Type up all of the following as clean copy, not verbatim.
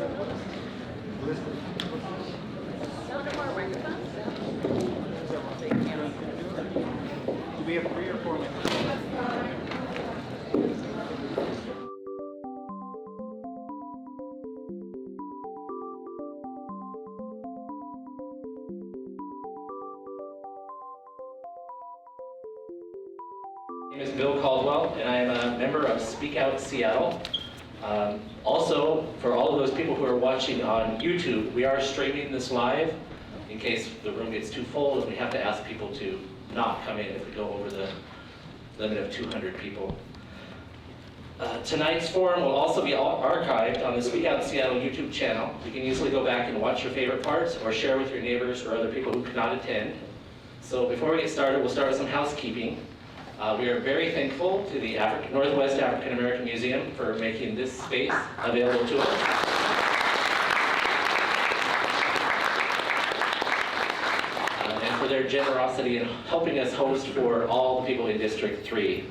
Do we have 3 or 4 minutes? My name is Bill Caldwell, and I am a member of Speak Out Seattle. Also, for all of those people who are watching on YouTube, we are streaming this live in case the room gets too full and we have to ask people to not come in if we go over the limit of 200 people. Tonight's forum will also be archived on the Speak Out Seattle YouTube channel. You can easily go back and watch your favorite parts or share with your neighbors or other people who cannot attend. So before we get started, we'll start with some housekeeping. We are very thankful to the Northwest African American Museum for making this space available to us. And for their generosity in helping us host for all the people in District 3.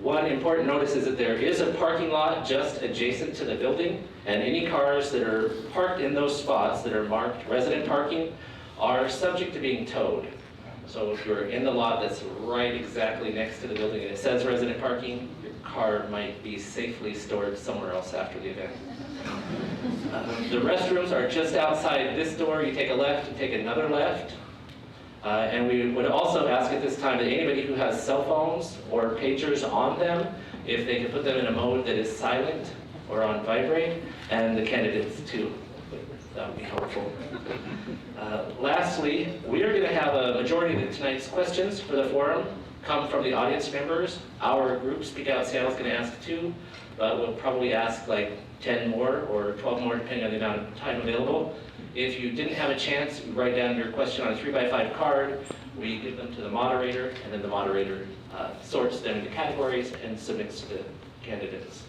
One important notice is that there is a parking lot just adjacent to the building, and any cars that are parked in those spots that are marked resident parking are subject to being towed. So if you're in the lot that's right exactly next to the building and it says resident parking, your car might be safely stored somewhere else after the event. The restrooms are just outside this door. You take a left and take another left. And we would also ask at this time that anybody who has cell phones or pagers on them, if they could put them in a mode that is silent or on vibrate, and the candidates too. That would be helpful. Lastly, we are going to have a majority of tonight's questions for the forum come from the audience members. Our group, Speak Out Seattle, is going to ask 2, but we'll probably ask like 10 more or 12 more depending on the amount of time available. If you didn't have a chance, you write down your question on a 3x5 card. We give them to the moderator, and then the moderator sorts them into categories and submits to the candidates.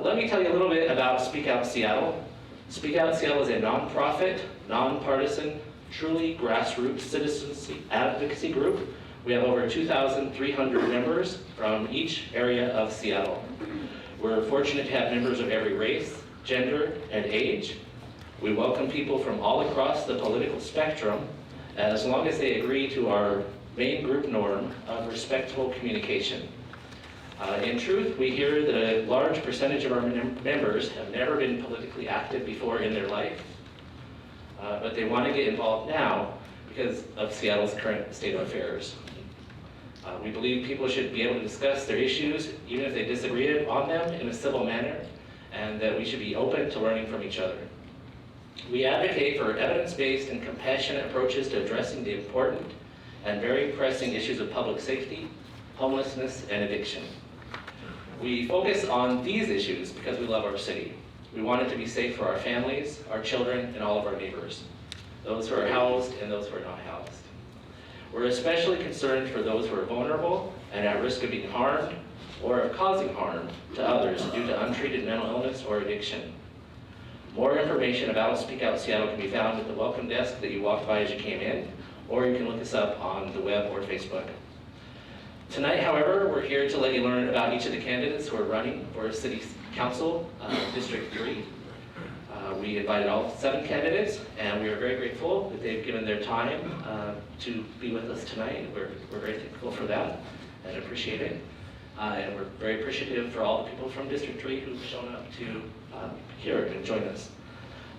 Let me tell you a little bit about Speak Out Seattle. Speak Out Seattle is a nonprofit, nonpartisan, truly grassroots citizens advocacy group. We have over 2,300 members from each area of Seattle. We're fortunate to have members of every race, gender, and age. We welcome people from all across the political spectrum, as long as they agree to our main group norm of respectful communication. In truth, we hear that a large percentage of our members have never been politically active before in their life, but they want to get involved now because of Seattle's current state of affairs. We believe people should be able to discuss their issues, even if they disagree on them, in a civil manner, and that we should be open to learning from each other. We advocate for evidence-based and compassionate approaches to addressing the important and very pressing issues of public safety, homelessness, and addiction. We focus on these issues because we love our city. We want it to be safe for our families, our children, and all of our neighbors, those who are housed and those who are not housed. We're especially concerned for those who are vulnerable and at risk of being harmed or of causing harm to others due to untreated mental illness or addiction. More information about Speak Out Seattle can be found at the welcome desk that you walked by as you came in, or you can look us up on the web or Facebook. Tonight, however, we're here to let you learn about each of the candidates who are running for City Council, District 3. We invited all 7 candidates, and we are very grateful that they've given their time to be with us tonight. We're very thankful for that and appreciate it. And we're very appreciative for all the people from District 3 who've shown up to here and join us.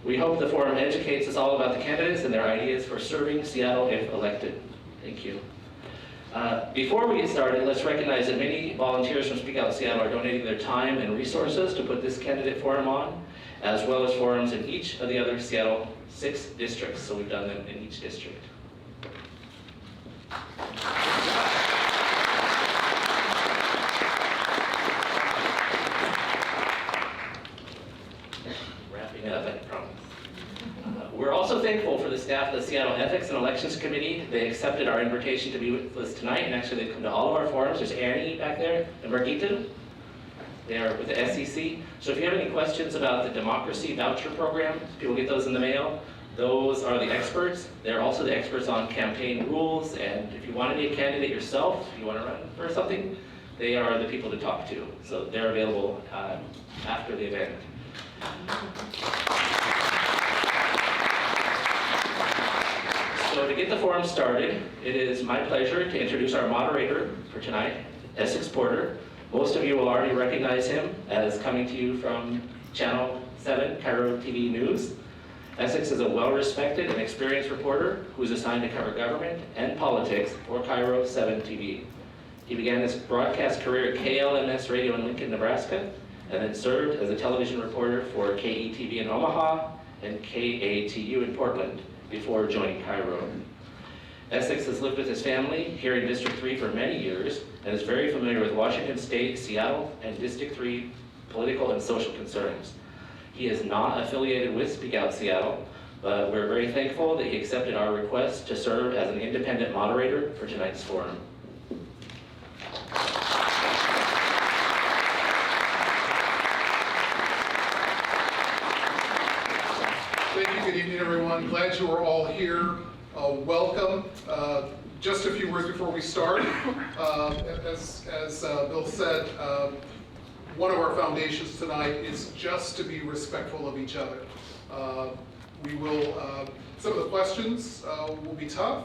We hope the forum educates us all about the candidates and their ideas for serving Seattle if elected. Thank you. Before we get started, let's recognize that many volunteers from Speak Out Seattle are donating their time and resources to put this candidate forum on, as well as forums in each of the other Seattle 6 districts, so we've done them in each district. Wrapping up, I promise. We're also thankful for the staff of the Seattle Ethics and Elections Committee. They accepted our invitation to be with us tonight, and actually they've come to all of our forums. There's Annie back there and Margita. They are with the SEC. So if you have any questions about the democracy voucher program, people get those in the mail, those are the experts. They're also the experts on campaign rules, and if you want to be a candidate yourself, if you want to run for something, they are the people to talk to. So they're available after the event. So to get the forum started, it is my pleasure to introduce our moderator for tonight, Essex Porter. Most of you will already recognize him as coming to you from Channel 7 Cairo TV News. Essex is a well-respected and experienced reporter who is assigned to cover government and politics for Cairo 7 TV. He began his broadcast career at KLMS Radio in Lincoln, Nebraska, and then served as a television reporter for KETV in Omaha and KATU in Portland before joining Cairo. Essex has lived with his family here in District 3 for many years and is very familiar with Washington State, Seattle, and District 3 political and social concerns. He is not affiliated with Speak Out Seattle, but we're very thankful that he accepted our request to serve as an independent moderator for tonight's forum. Thank you. Good evening, everyone. Glad you are all here. Welcome. Just a few words before we start. As Bill said, one of our foundations tonight is just to be respectful of each other. We will. Some of the questions will be tough.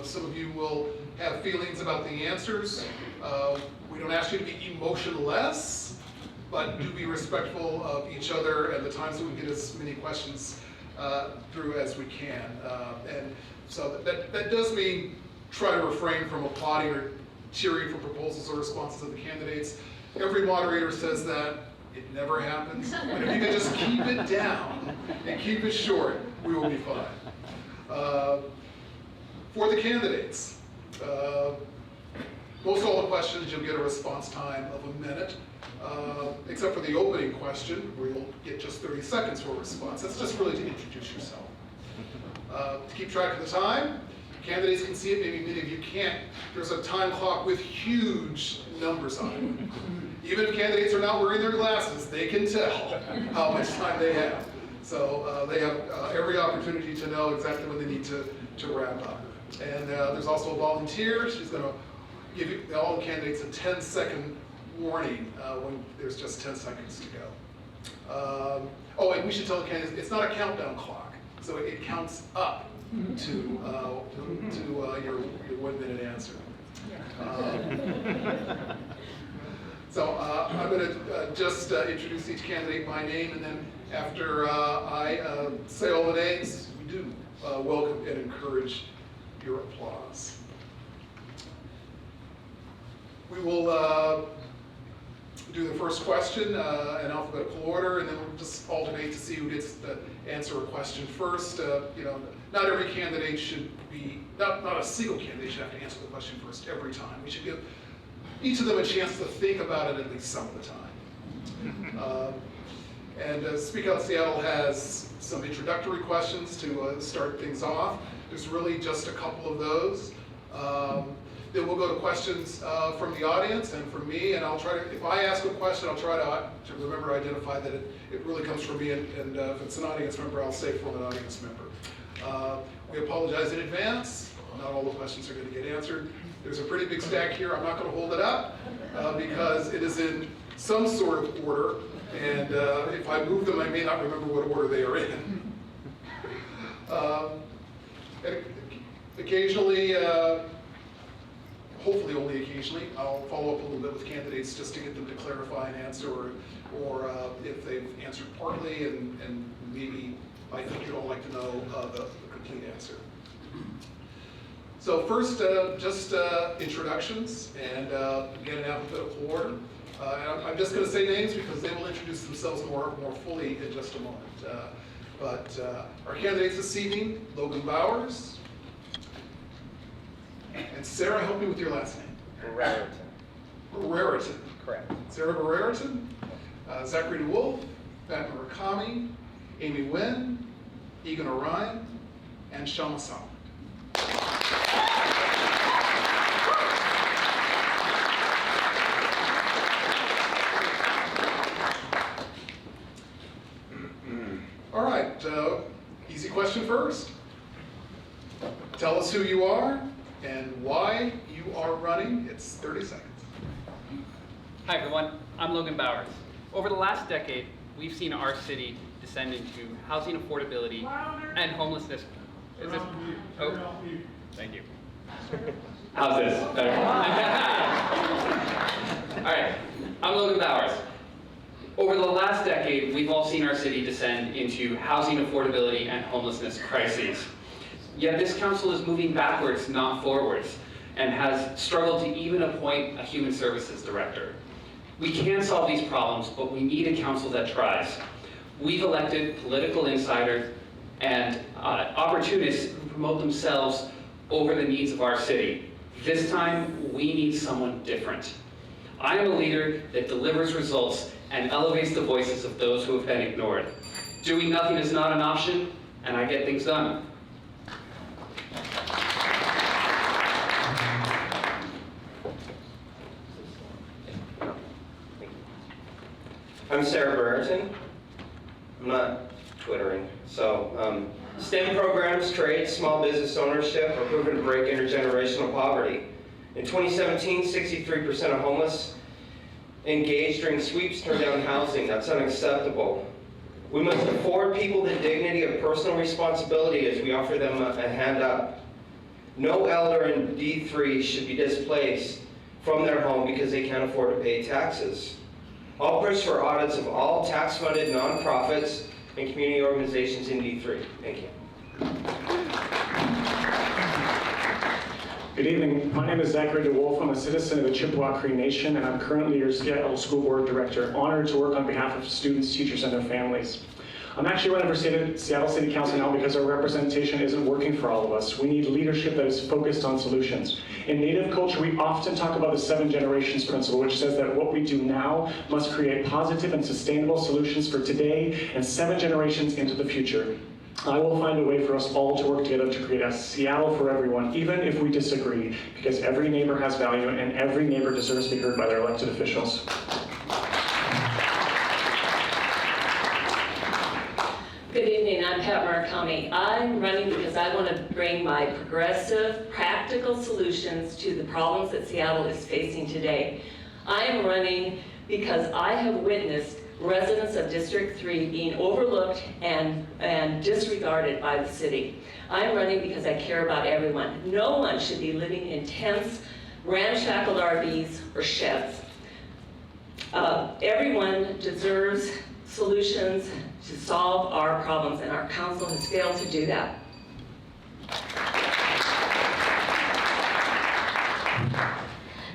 Some of you will have feelings about the answers. We don't ask you to be emotionless, but do be respectful of each other and the times that we get as many questions through as we can. And so that does mean try to refrain from applauding or cheering for proposals or responses of the candidates. Every moderator says that. It never happens. But if you can just keep it down and keep it short, we will be fine. For the candidates, most all the questions you'll get a response time of a minute, except for the opening question where you'll get just 30 seconds for a response. That's just really to introduce yourself. To keep track of the time, candidates can see it, maybe many of you can't. There's a time clock with huge numbers on it. Even if candidates are not wearing their glasses, they can tell how much time they have. So they have every opportunity to know exactly when they need to wrap up. And there's also a volunteer. She's going to give you, all the candidates a 10-second warning when there's just 10 seconds to go. Oh, and we should tell the candidates, it's not a countdown clock. So it counts up to your 1 minute answer. So I'm going to just introduce each candidate by name, and then after I say all the names, we do welcome and encourage your applause. We will do the first question in alphabetical order, and then we'll just alternate to see who gets to answer a question first. You know, not every candidate should be, not a single candidate should have to answer the question first every time. We should give each of them a chance to think about it at least some of the time. And Speak Out Seattle has some introductory questions to start things off. There's really just a couple of those. Then we'll go to questions from the audience and from me, and I'll try to, if I ask a question, I'll try to remember to identify that it really comes from me, and if it's an audience member, I'll say from an audience member. We apologize in advance. Not all the questions are going to get answered. There's a pretty big stack here. I'm not going to hold it up because it is in some sort of order, and if I move them, I may not remember what order they are in. And occasionally, hopefully only occasionally, I'll follow up a little bit with candidates just to get them to clarify an answer, or if they've answered partly and maybe I think you'd all like to know the complete answer. So first, just introductions, and again in alphabetical order. And I'm just going to say names because they will introduce themselves more fully in just a moment. But our candidates this evening, Logan Bowers, and Sarah, help me with your last name. Barreriton. Correct. Sarah Barreriton, Zachary DeWolf, Fatma Rakami, Amy Nguyen, Egan Orion, and Shama Solomon. All right, easy question first. Tell us who you are and why you are running. It's 30 seconds. Hi everyone, I'm Logan Bowers. Over the last decade, we've seen our city descend into housing affordability and homelessness. Is this? Oh, thank you. How's this? Better? All right, I'm Logan Bowers. Over the last decade, we've all seen our city descend into housing affordability and homelessness crises. Yet this council is moving backwards, not forwards, and has struggled to even appoint a human services director. We can solve these problems, but we need a council that tries. We've elected political insiders and opportunists who promote themselves over the needs of our city. This time, we need someone different. I am a leader that delivers results and elevates the voices of those who have been ignored. Doing nothing is not an option, and I get things done. I'm Sarah Brereton. I'm not twittering. So, STEM programs, trades, small business ownership are proven to break intergenerational poverty. In 2017, 63% of homeless engaged during sweeps turned down housing. That's unacceptable. We must afford people the dignity of personal responsibility as we offer them a hand up. No elder in D3 should be displaced from their home because they can't afford to pay taxes. I'll push for audits of all tax-funded nonprofits and community organizations in D3. Thank you. Good evening. My name is Zachary DeWolf. I'm a citizen of the Chippewa Cree Nation, and I'm currently your Seattle School Board Director, honored to work on behalf of students, teachers, and their families. I'm actually running for Seattle City Council now because our representation isn't working for all of us. We need leadership that is focused on solutions. In Native culture, we often talk about the 7 generations principle, which says that what we do now must create positive and sustainable solutions for today and 7 generations into the future. I will find a way for us all to work together to create a Seattle for everyone, even if we disagree, because every neighbor has value and every neighbor deserves to be heard by their elected officials. Good evening, I'm Pat Murakami. I'm running because I want to bring my progressive, practical solutions to the problems that Seattle is facing today. I am running because I have witnessed residents of District 3 being overlooked and disregarded by the city. I'm running because I care about everyone. No one should be living in tents, ramshackled RVs, or sheds. Everyone deserves solutions to solve our problems, and our council has failed to do that.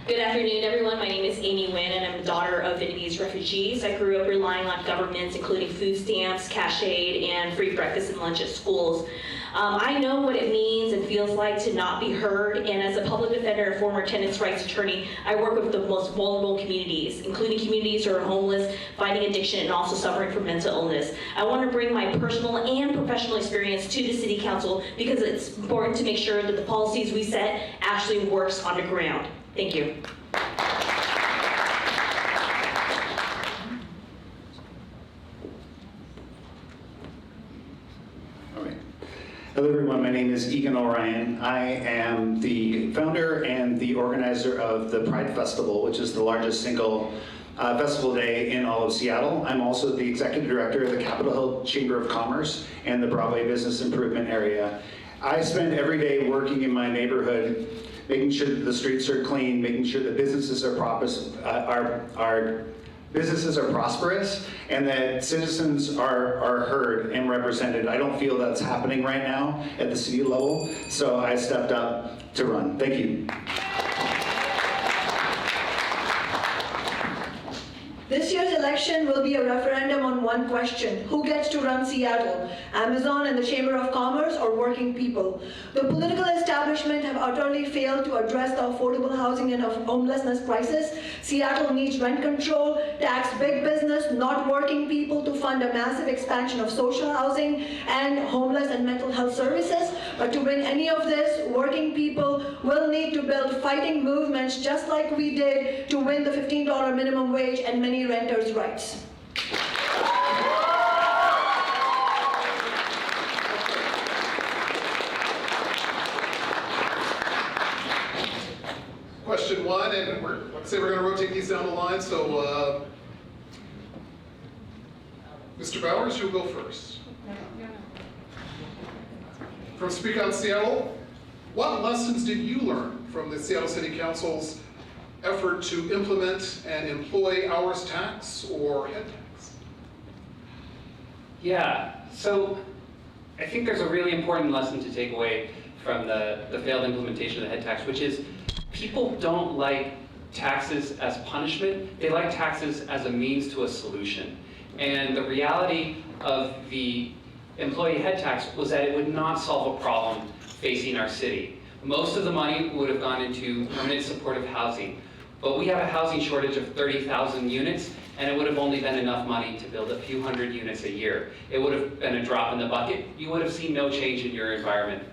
Good afternoon, everyone. My name is Amy Nguyen, and I'm a daughter of Vietnamese refugees. I grew up relying on governments, including food stamps, cash aid, and free breakfast and lunch at schools. I know what it means and feels like to not be heard, and as a public defender and former tenants' rights attorney, I work with the most vulnerable communities, including communities who are homeless, fighting addiction, and also suffering from mental illness. I want to bring my personal and professional experience to the City Council because it's important to make sure that the policies we set actually works on the ground. Thank you. Hello everyone, my name is Egan O'Ryan. I am the founder and the organizer of the Pride Festival, which is the largest single festival day in all of Seattle. I'm also the executive director of the Capitol Hill Chamber of Commerce and the Broadway Business Improvement Area. I spend every day working in my neighborhood, making sure that the streets are clean, making sure that businesses are prosperous, and that citizens are heard and represented. I don't feel that's happening right now at the city level, so I stepped up to run. Thank you. This year's election will be a referendum on one question: who gets to run Seattle? Amazon and the Chamber of Commerce, or working people? The political establishment have utterly failed to address the affordable housing and homelessness crisis. Seattle needs rent control, tax big business, not working people, to fund a massive expansion of social housing and homeless and mental health services. But to bring any of this, working people will need to build fighting movements just like we did to win the $15 minimum wage and many renters' rights. Question 1, and we're going to rotate these down the line. So Mr. Bowers, you'll go first. From Speak Out Seattle, what lessons did you learn from the Seattle City Council's effort to implement and employ hours tax or head tax? Yeah, so I think there's a really important lesson to take away from the failed implementation of the head tax, which is people don't like taxes as punishment. They like taxes as a means to a solution. And the reality of the employee head tax was that it would not solve a problem facing our city. Most of the money would have gone into permanent supportive housing, but we have a housing shortage of 30,000 units, and it would have only been enough money to build a few hundred units a year. It would have been a drop in the bucket. You would have seen no change in your environment.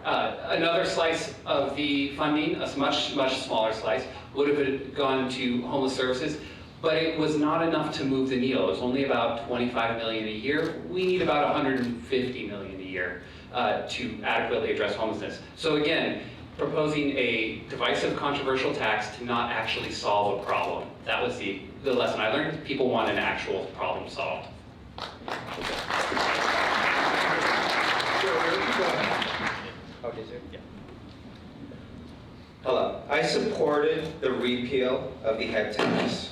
Another slice of the funding, a much smaller slice, would have gone to homeless services, but it was not enough to move the needle. It was only about 25 million a year. We need about 150 million a year to adequately address homelessness. So again, proposing a divisive, controversial tax to not actually solve a problem. That was the lesson I learned. People want an actual problem solved. Okay, sir. Yeah. Hello. I supported the repeal of the head tax.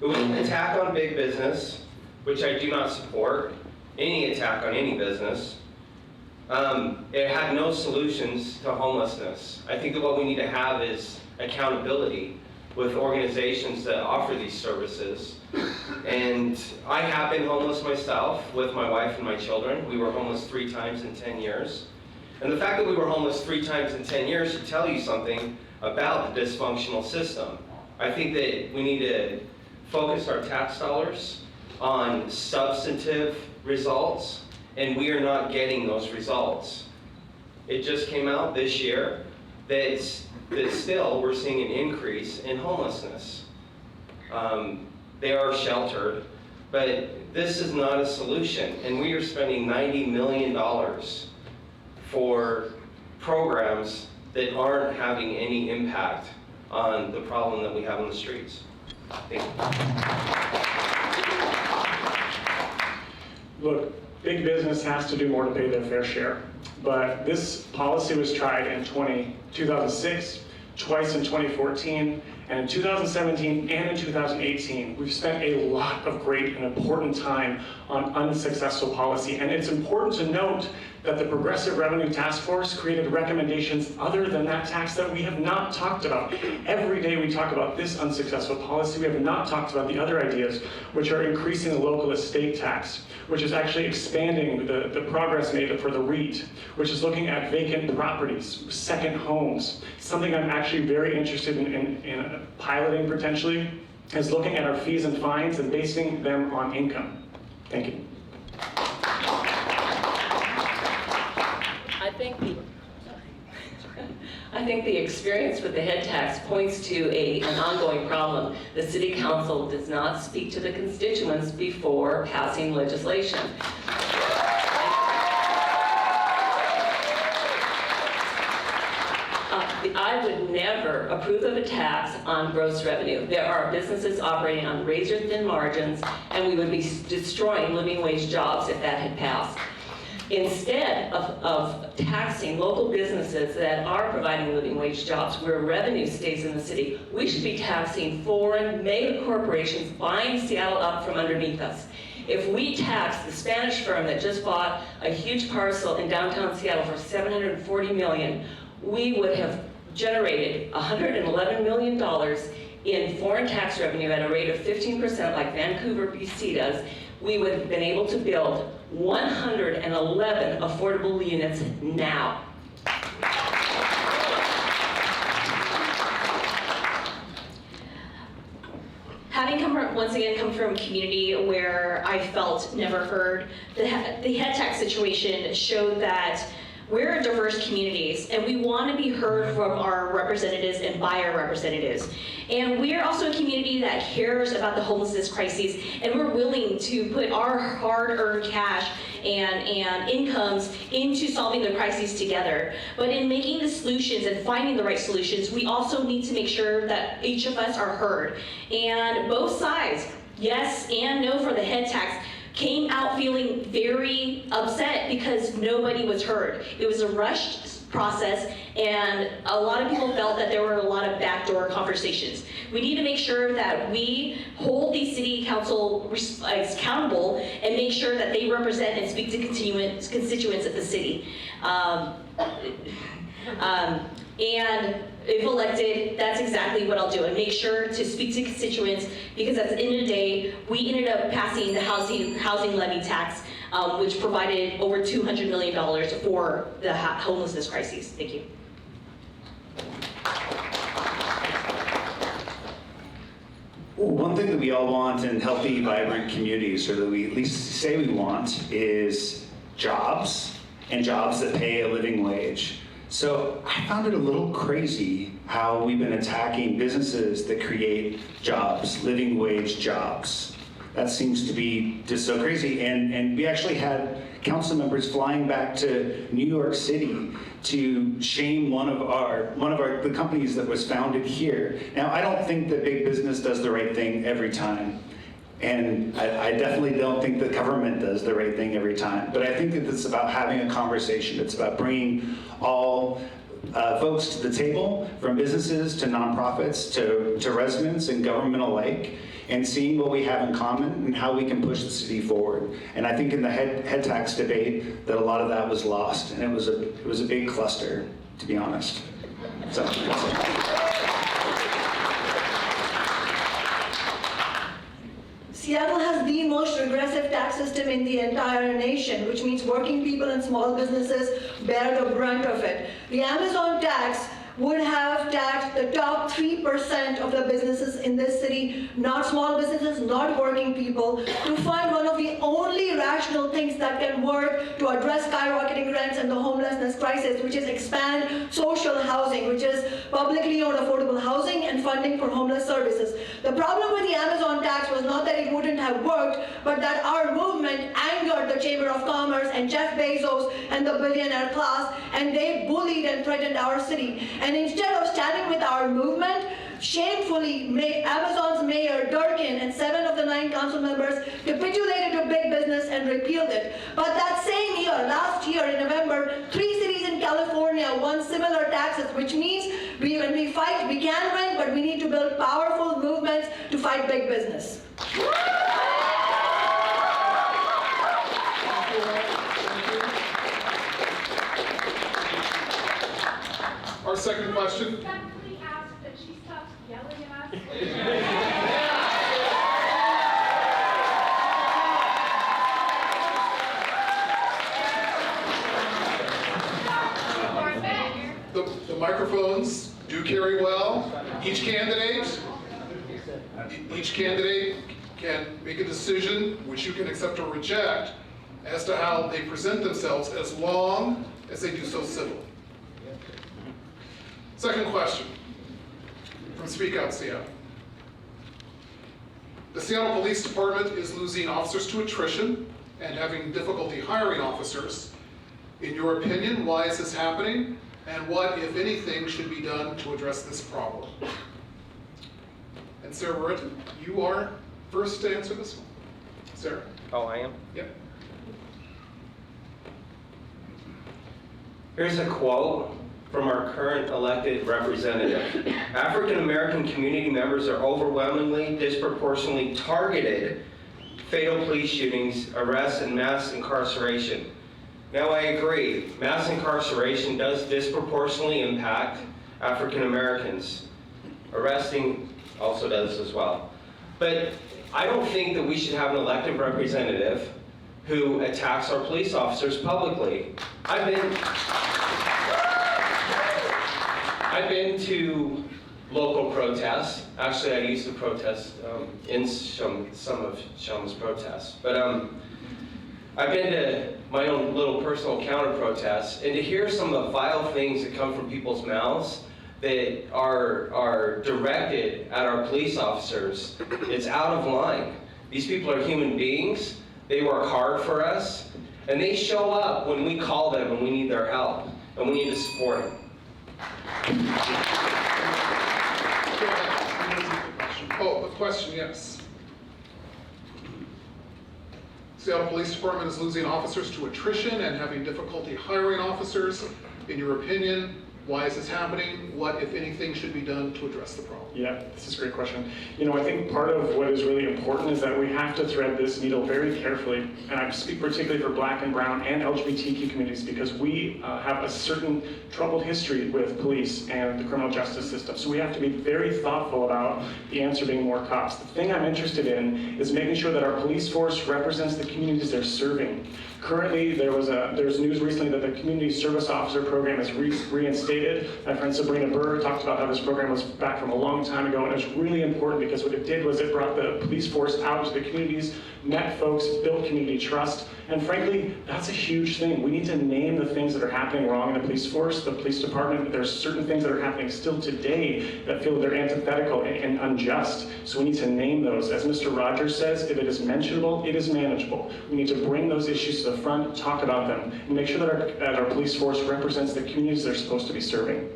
It was an attack on big business, which I do not support. Any attack on any business. It had no solutions to homelessness. I think that what we need to have is accountability with organizations that offer these services. And I have been homeless myself with my wife and my children. We were homeless 3 times in 10 years. And the fact that we were homeless 3 times in 10 years should tell you something about the dysfunctional system. I think that we need to focus our tax dollars on substantive results, and we are not getting those results. It just came out this year that still we're seeing an increase in homelessness. They are sheltered, but this is not a solution, and we are spending $90 million for programs that aren't having any impact on the problem that we have on the streets. Thank you. Look, big business has to do more to pay their fair share. But this policy was tried in 2006, twice in 2014, and in 2017 and in 2018. We've spent a lot of great and important time on unsuccessful policy. And it's important to note that the Progressive Revenue Task Force created recommendations other than that tax that we have not talked about. Every day we talk about this unsuccessful policy. We have not talked about the other ideas, which are increasing the local estate tax, which is actually expanding the progress made for the REIT, which is looking at vacant properties, second homes. Something I'm actually very interested in piloting potentially is looking at our fees and fines and basing them on income. Thank you. I think the experience with the head tax points to an ongoing problem. The City Council does not speak to the constituents before passing legislation. I would never approve of a tax on gross revenue. There are businesses operating on razor-thin margins, and we would be destroying living wage jobs if that had passed. Instead of taxing local businesses that are providing living wage jobs where revenue stays in the city, we should be taxing foreign mega corporations buying Seattle up from underneath us. If we tax the Spanish firm that just bought a huge parcel in downtown Seattle for $740 million, we would have generated $111 million in foreign tax revenue at a rate of 15% like Vancouver, BC does. We would have been able to build 111 affordable units now. Having once again come from a community where I felt never heard, the head tax situation showed that we're diverse communities, and we want to be heard from our representatives and by our representatives. And we are also a community that cares about the homelessness crises, and we're willing to put our hard-earned cash and incomes into solving the crises together. But in making the solutions and finding the right solutions, we also need to make sure that each of us are heard. And both sides, yes and no for the head tax, came out feeling very upset because nobody was heard. It was a rushed process, and a lot of people felt that there were a lot of backdoor conversations. We need to make sure that we hold these city council accountable and make sure that they represent and speak to constituents of the city. And if elected, that's exactly what I'll do, and make sure to speak to constituents, because at the end of the day, we ended up passing the housing levy tax, which provided over $200 million for the homelessness crises. Thank you. One thing that we all want in healthy, vibrant communities, or that we at least say we want, is jobs, and jobs that pay a living wage. So I found it a little crazy how we've been attacking businesses that create jobs, living wage jobs. That seems to be just so crazy. And we actually had council members flying back to New York City to shame one of the companies that was founded here. Now, I don't think that big business does the right thing every time. And I definitely don't think the government does the right thing every time. But I think that it's about having a conversation. It's about bringing all folks to the table, from businesses to nonprofits to residents and government alike, and seeing what we have in common and how we can push the city forward. And I think in the head tax debate that a lot of that was lost, and it was a big cluster, to be honest. So. Seattle has the most regressive tax system in the entire nation, which means working people and small businesses bear the brunt of it. The Amazon tax would have taxed the top 3% of the businesses in this city, not small businesses, not working people, to fund one of the only rational things that can work to address skyrocketing rents and the homelessness crisis, which is expand social housing, which is publicly owned affordable housing and funding for homeless services. The problem with the Amazon tax was not that it wouldn't have worked, but that our movement angered the Chamber of Commerce and Jeff Bezos and the billionaire class, and they bullied and threatened our city. And instead of standing with our movement, shamefully, Amazon's mayor, Durkin, and 7 of the 9 council members capitulated to big business and repealed it. But that same year, last year in November, 3 cities in California won similar taxes, which means when we fight, we can win, but we need to build powerful movements to fight big business. Our second question. Can we ask that she stops yelling at us? The microphones do carry well. Each candidate can make a decision which you can accept or reject as to how they present themselves, as long as they do so civilly. Second question from Speak Out Seattle. The Seattle Police Department is losing officers to attrition and having difficulty hiring officers. In your opinion, why is this happening? And what, if anything, should be done to address this problem? And Sarah Burton, you are first to answer this one. Sarah? Oh, I am? Yep. Here's a quote from our current elected representative. African American community members are overwhelmingly, disproportionately targeted. Fatal police shootings, arrests, and mass incarceration. Now I agree, mass incarceration does disproportionately impact African Americans. Arresting also does as well. But I don't think that we should have an elected representative who attacks our police officers publicly. I've been to local protests. Actually, I used to protest in some of Shelma's protests. But I've been to my own little personal counter protests, and to hear some of the vile things that come from people's mouths that are directed at our police officers, it's out of line. These people are human beings. They work hard for us, and they show up when we call them and we need their help, and we need to support them. Oh, a question, yes. Seattle Police Department is losing officers to attrition and having difficulty hiring officers. In your opinion, why is this happening? What, if anything, should be done to address the problem? Yeah, this is a great question. You know, I think part of what is really important is that we have to thread this needle very carefully, and I speak particularly for Black and Brown and LGBTQ communities because we have a certain troubled history with police and the criminal justice system. So we have to be very thoughtful about the answer being more cops. The thing I'm interested in is making sure that our police force represents the communities they're serving. Currently, there's news recently that the Community Service Officer Program is reinstated. My friend Sabrina Burr talked about how this program was back from a long time ago, and it was really important because what it did was it brought the police force out to the communities, met folks, built community trust, and frankly, that's a huge thing. We need to name the things that are happening wrong in the police force, the police department. There's certain things that are happening still today that feel they're antithetical and unjust. So we need to name those. As Mr. Rogers says, if it is mentionable, it is manageable. We need to bring those issues to the front, talk about them, and make sure that our police force represents the communities they're supposed to be serving.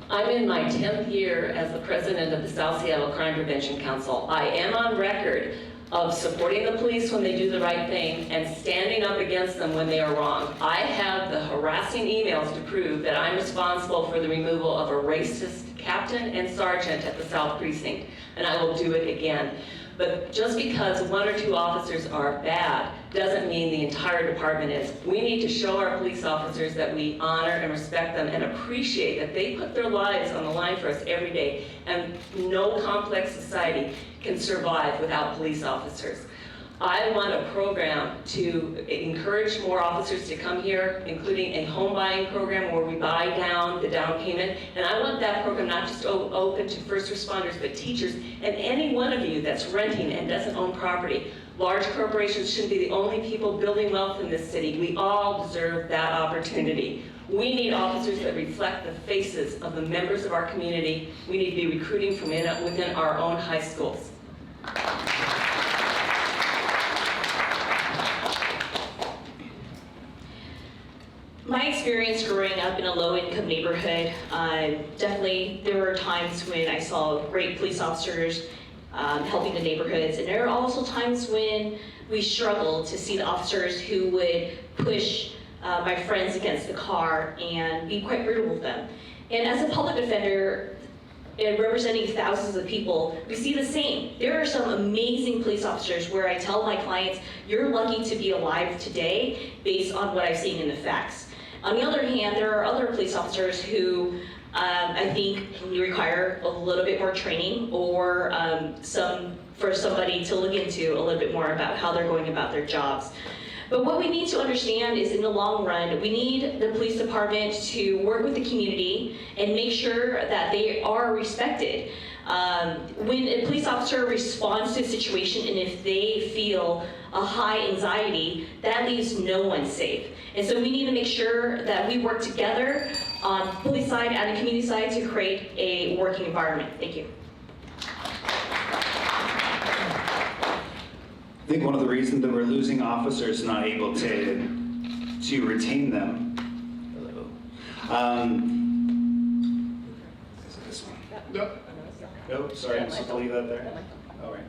I'm in my 10th year as the president of the South Seattle Crime Prevention Council. I am on record of supporting the police when they do the right thing and standing up against them when they are wrong. I have the harassing emails to prove that I'm responsible for the removal of a racist captain and sergeant at the South Precinct, and I will do it again. But just because one or two officers are bad doesn't mean the entire department is. We need to show our police officers that we honor and respect them and appreciate that they put their lives on the line for us every day. And no complex society can survive without police officers. I want a program to encourage more officers to come here, including a home buying program where we buy down the down payment. And I want that program not just open to first responders, but teachers and any one of you that's renting and doesn't own property. Large corporations shouldn't be the only people building wealth in this city. We all deserve that opportunity. We need officers that reflect the faces of the members of our community. We need to be recruiting from within our own high schools. My experience growing up in a low-income neighborhood, definitely there were times when I saw great police officers helping the neighborhoods, and there are also times when we struggled to see the officers who would push my friends against the car and be quite brutal with them. And as a public defender and representing thousands of people, we see the same. There are some amazing police officers where I tell my clients, you're lucky to be alive today based on what I've seen in the facts. On the other hand, there are other police officers who I think require a little bit more training or for somebody to look into a little bit more about how they're going about their jobs. But what we need to understand is in the long run, we need the police department to work with the community and make sure that they are respected. When a police officer responds to a situation and if they feel a high anxiety, that leaves no one safe. And so we need to make sure that we work together on the police side and the community side to create a working environment. Thank you. I think one of the reasons that we're losing officers and not able to retain them. Is it this one? No. Nope, sorry, I'm supposed to leave that there. All right.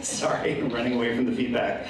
Sorry, I'm running away from the feedback.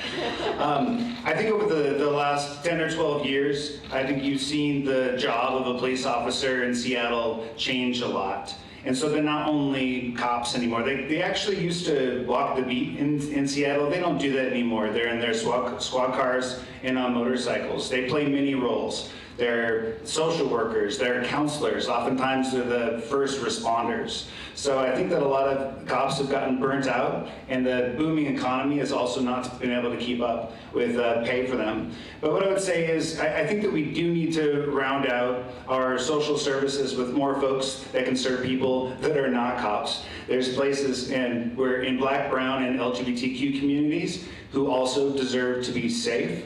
I think over the last 10 or 12 years, I think you've seen the job of a police officer in Seattle change a lot. And so they're not only cops anymore. They actually used to walk the beat in Seattle. They don't do that anymore. They're in their squad cars and on motorcycles. They play many roles. They're social workers, they're counselors, oftentimes they're the first responders. So I think that a lot of cops have gotten burnt out, and the booming economy has also not been able to keep up with pay for them. But what I would say is, I think that we do need to round out our social services with more folks that can serve people that are not cops. There's places in Black, Brown, and LGBTQ communities who also deserve to be safe.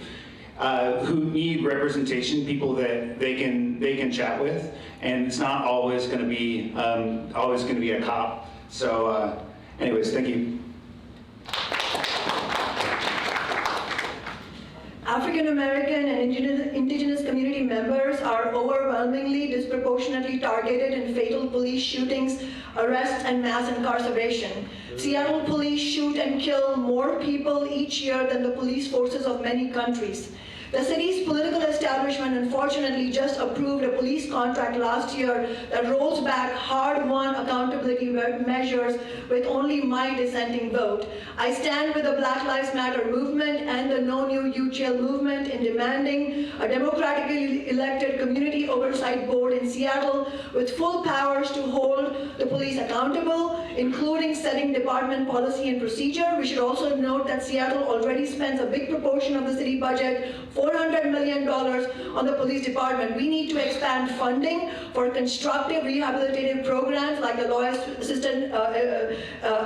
Who need representation, people that they can chat with, and it's not always going to be a cop. So, anyways, thank you. African American and indigenous community members are overwhelmingly disproportionately targeted in fatal police shootings, arrests, and mass incarceration. Seattle police shoot and kill more people each year than the police forces of many countries. The city's political establishment unfortunately just approved a police contract last year that rolls back hard-won accountability measures with only my dissenting vote. I stand with the Black Lives Matter movement and the No New Youth Jail movement in demanding a democratically elected community oversight board in Seattle with full powers to hold the police accountable, including setting department policy and procedure. We should also note that Seattle already spends a big proportion of the city budget, $400 million, on the police department. We need to expand funding for constructive rehabilitative programs like the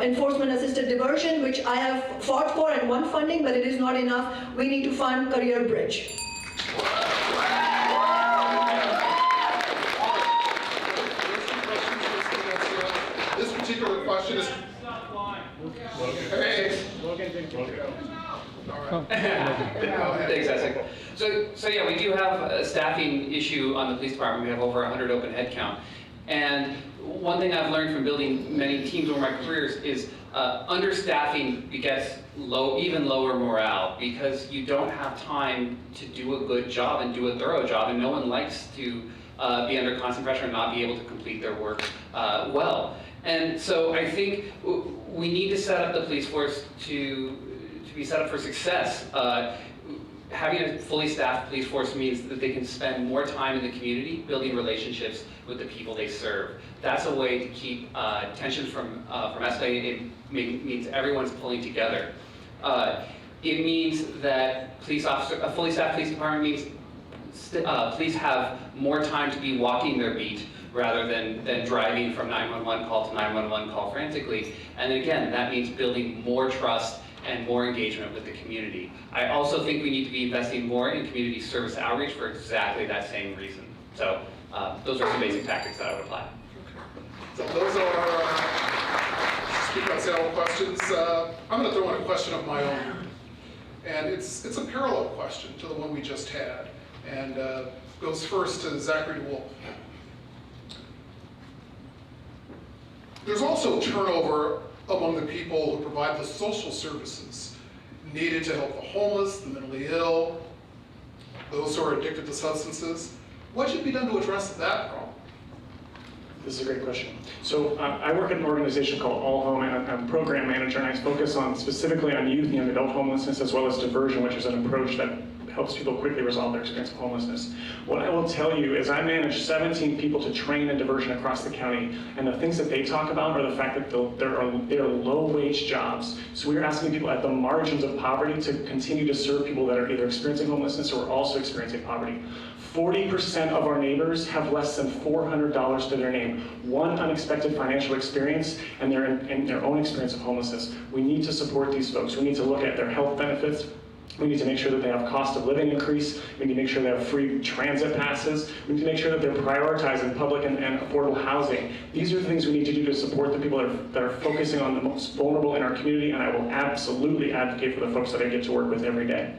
enforcement assisted diversion, which I have fought for and won funding, but it is not enough. We need to fund Career Bridge. This particular question is. Hey. All right. Thanks, Isaac. So yeah, we do have a staffing issue on the police department. We have over 100 open head count. And one thing I've learned from building many teams over my careers is understaffing begets even lower morale, because you don't have time to do a good job and do a thorough job, and no one likes to be under constant pressure and not be able to complete their work well. And so I think we need to set up the police force to be set up for success. Having a fully staffed police force means that they can spend more time in the community building relationships with the people they serve. That's a way to keep tensions from escalating. It means everyone's pulling together. It means that a fully staffed police department means police have more time to be walking their beat rather than driving from 911 call to 911 call frantically. And again, that means building more trust and more engagement with the community. I also think we need to be investing more in community service outreach for exactly that same reason. So those are some basic tactics that I would apply. So those are Speak on Seattle questions. I'm going to throw in a question of my own. And it's a parallel question to the one we just had. And goes first to Zachary DeWolf. There's also turnover among the people who provide the social services needed to help the homeless, the mentally ill, those who are addicted to substances. What should be done to address that problem? This is a great question. So I work at an organization called All Home, and I'm a program manager, and I focus specifically on youth and young adult homelessness, as well as diversion, which is an approach that helps people quickly resolve their experience of homelessness. What I will tell you is I manage 17 people to train in diversion across the county, and the things that they talk about are the fact that there are low-wage jobs. So we're asking people at the margins of poverty to continue to serve people that are either experiencing homelessness or also experiencing poverty. 40% of our neighbors have less than $400 to their name. One unexpected financial experience and their own experience of homelessness. We need to support these folks. We need to look at their health benefits. We need to make sure that they have cost of living increase. We need to make sure they have free transit passes. We need to make sure that they're prioritizing public and affordable housing. These are the things we need to do to support the people that are focusing on the most vulnerable in our community, and I will absolutely advocate for the folks that I get to work with every day.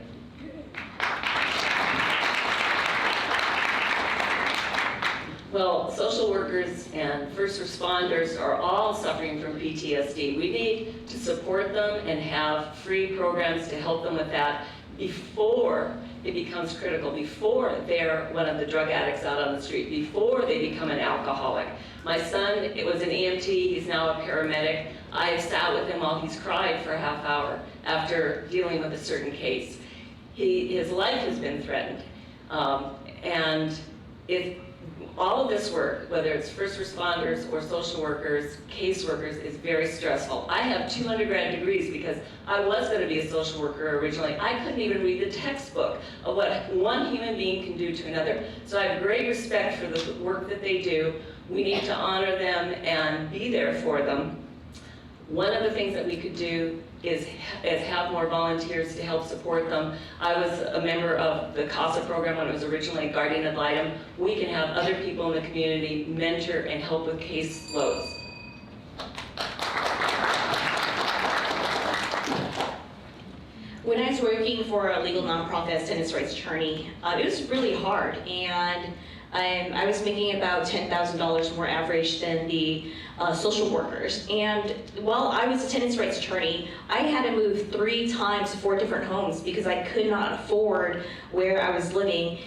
Well, social workers and first responders are all suffering from PTSD. We need to support them and have free programs to help them with that before it becomes critical, before they're one of the drug addicts out on the street, before they become an alcoholic. My son, it was an EMT, he's now a paramedic. I have sat with him while he's cried for a half hour after dealing with a certain case. His life has been threatened. And all of this work, whether it's first responders or social workers, caseworkers, is very stressful. I have 2 undergrad degrees because I was going to be a social worker originally. I couldn't even read the textbook of what one human being can do to another. So I have great respect for the work that they do. We need to honor them and be there for them. One of the things that we could do is have more volunteers to help support them. I was a member of the CASA program when it was originally Guardian Ad Litem. We can have other people in the community mentor and help with caseloads. When I was working working for a legal nonprofit as tenants' rights attorney, it was really hard, and I was making about $10,000 more average than the social workers. And while I was a tenants' rights attorney, I had to move 3 times to 4 different homes because I could not afford where I was living,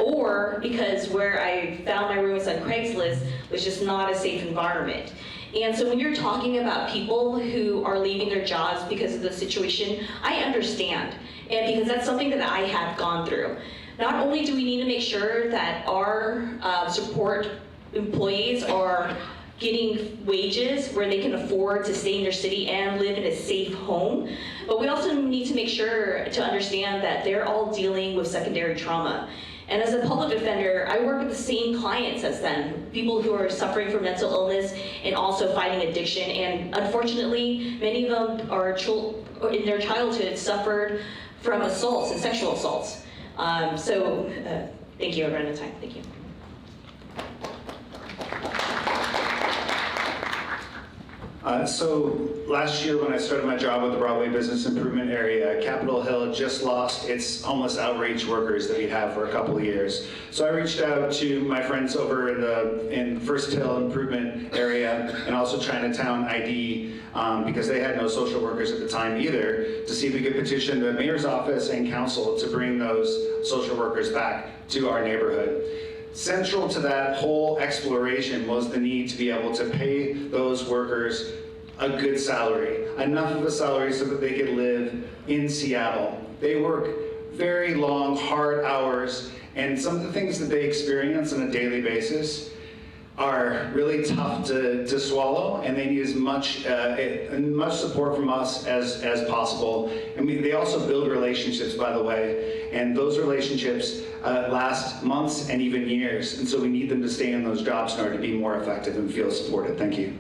or because where I found my rooms on Craigslist was just not a safe environment. And so when you're talking about people who are leaving their jobs because of the situation, I understand, and because that's something that I have gone through. Not only do we need to make sure that our support employees are getting wages where they can afford to stay in their city and live in a safe home, but we also need to make sure to understand that they're all dealing with secondary trauma. And as a public defender, I work with the same clients as them, people who are suffering from mental illness and also fighting addiction. And unfortunately, many of them are in their childhood suffered from assaults and sexual assaults. Thank you, I've run out of time, thank you. So last year when I started my job with the Broadway Business Improvement Area, Capitol Hill just lost its homeless outreach workers that we have for a couple of years. So I reached out to my friends over in First Hill Improvement Area and also Chinatown ID because they had no social workers at the time either, to see if we could petition the mayor's office and council to bring those social workers back to our neighborhood. Central to that whole exploration was the need to be able to pay those workers a good salary, enough of a salary so that they could live in Seattle. They work very long, hard hours, and some of the things that they experience on a daily basis are really tough to swallow, and they need as much support from us as possible. And they also build relationships, by the way, and those relationships last months and even years, and so we need them to stay in those jobs in order to be more effective and feel supported. Thank you.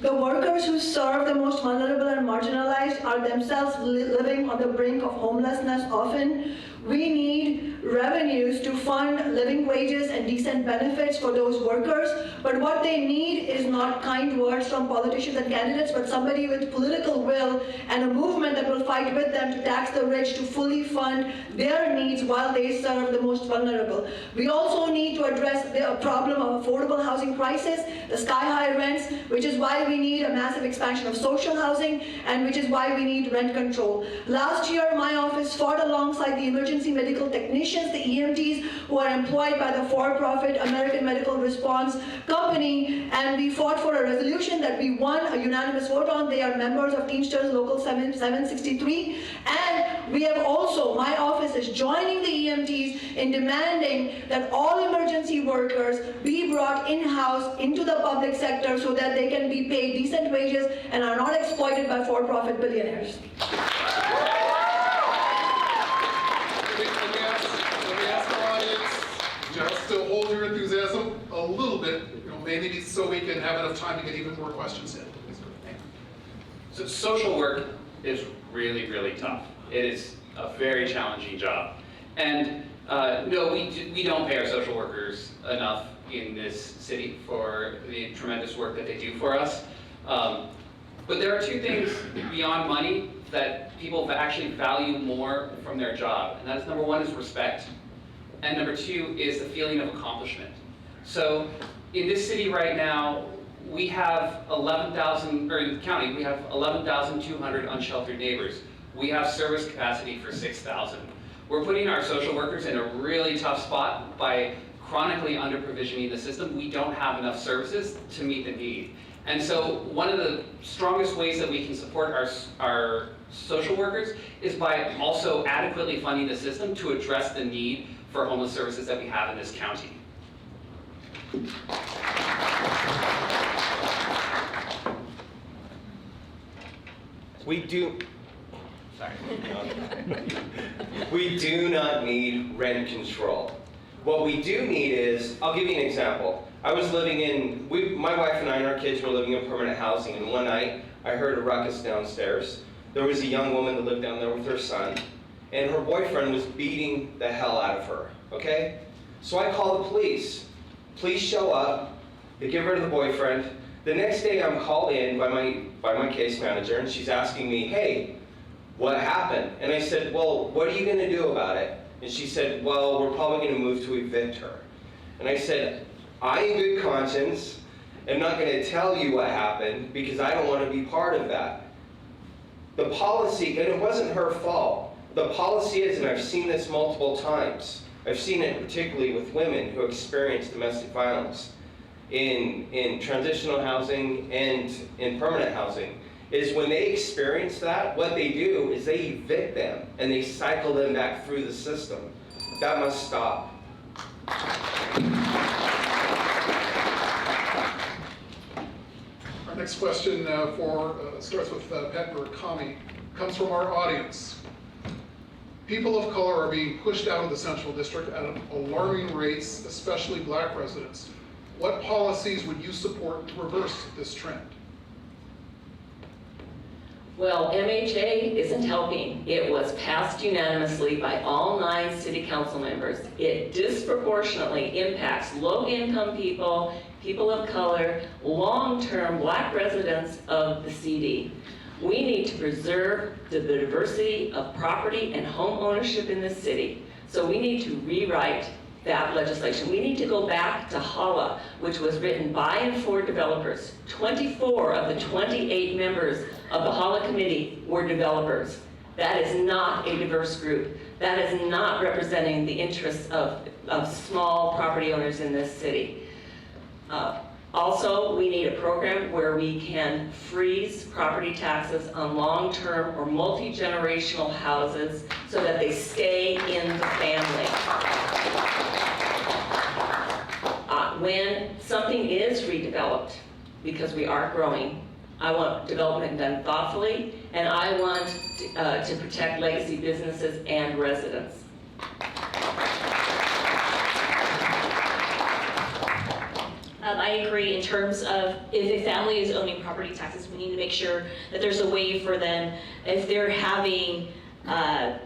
The workers who serve the most vulnerable and marginalized are themselves living on the brink of homelessness often. We need revenues to fund living wages and decent benefits for those workers, but what they need is not kind words from politicians and candidates, but somebody with political will and a movement that will fight with them to tax the rich to fully fund their needs while they serve the most vulnerable. We also need to address the problem of affordable housing crisis, the sky-high rents, which is why we need a massive expansion of social housing, and which is why we need rent control. Last year, my office fought alongside the emergency medical technicians, the EMTs, who are employed by the for-profit American Medical Response Company, and we fought for a resolution that we won a unanimous vote on. They are members of Teamsters Local 763, and we have also, my office is joining the EMTs in demanding that all emergency workers be brought in-house into the public sector so that they can be paid decent wages and are not exploited by for-profit billionaires. Let me ask our audience just to hold your enthusiasm a little bit, maybe so we can have enough time to get even more questions in. So social work is really, really tough. It is a very challenging job. And no, we don't pay our social workers enough in this city for the tremendous work that they do for us. But there are 2 things beyond money that people actually value more from their job. And that's number 1 is respect. And number 2 is the feeling of accomplishment. So in this city right now, we have 11,000, or in the county, we have 11,200 unsheltered neighbors. We have service capacity for 6,000. We're putting our social workers in a really tough spot by chronically under-provisioning the system. We don't have enough services to meet the need. And so one of the strongest ways that we can support our social workers is by also adequately funding the system to address the need for homeless services that we have in this county. We do not need rent control. What we do need is, I'll give you an example. I was living in, my wife and I and our kids were living in permanent housing, and one night I heard a ruckus downstairs. There was a young woman that lived down there with her son, and her boyfriend was beating the hell out of her, okay? So I called the police. Police show up, they get rid of the boyfriend, The next day I'm called in by my case manager, and she's asking me, hey, what happened? And I said, well, what are you gonna do about it? And she said, well, we're probably gonna move to evict her. And I said, I, in good conscience, am not gonna tell you what happened because I don't wanna be part of that. The policy, and it wasn't her fault, the policy is, and I've seen this multiple times, I've seen it particularly with women who experience domestic violence in transitional housing and in permanent housing, is when they experience that, what they do is they evict them and they cycle them back through the system. That must stop. Our next question starts with Pat Murakami, comes from our audience. People of color are being pushed out of the Central District at alarming rates, especially black residents. What policies would you support to reverse this trend? Well, MHA isn't helping. It was passed unanimously by all 9 city council members. It disproportionately impacts low-income people, people of color, long-term black residents of the CD. We need to preserve the diversity of property and home ownership in this city. So we need to rewrite that legislation. We need to go back to HALA, which was written by and for developers. 24 of the 28 members of the HALA committee were developers. That is not a diverse group. That is not representing the interests of small property owners in this city. Also, we need a program where we can freeze property taxes on long-term or multi-generational houses so that they stay in the family. When something is redeveloped, because we are growing, I want development done thoughtfully, and I want to protect legacy businesses and residents. I agree in terms of if a family is owning property taxes, we need to make sure that there's a way for them, if they're having a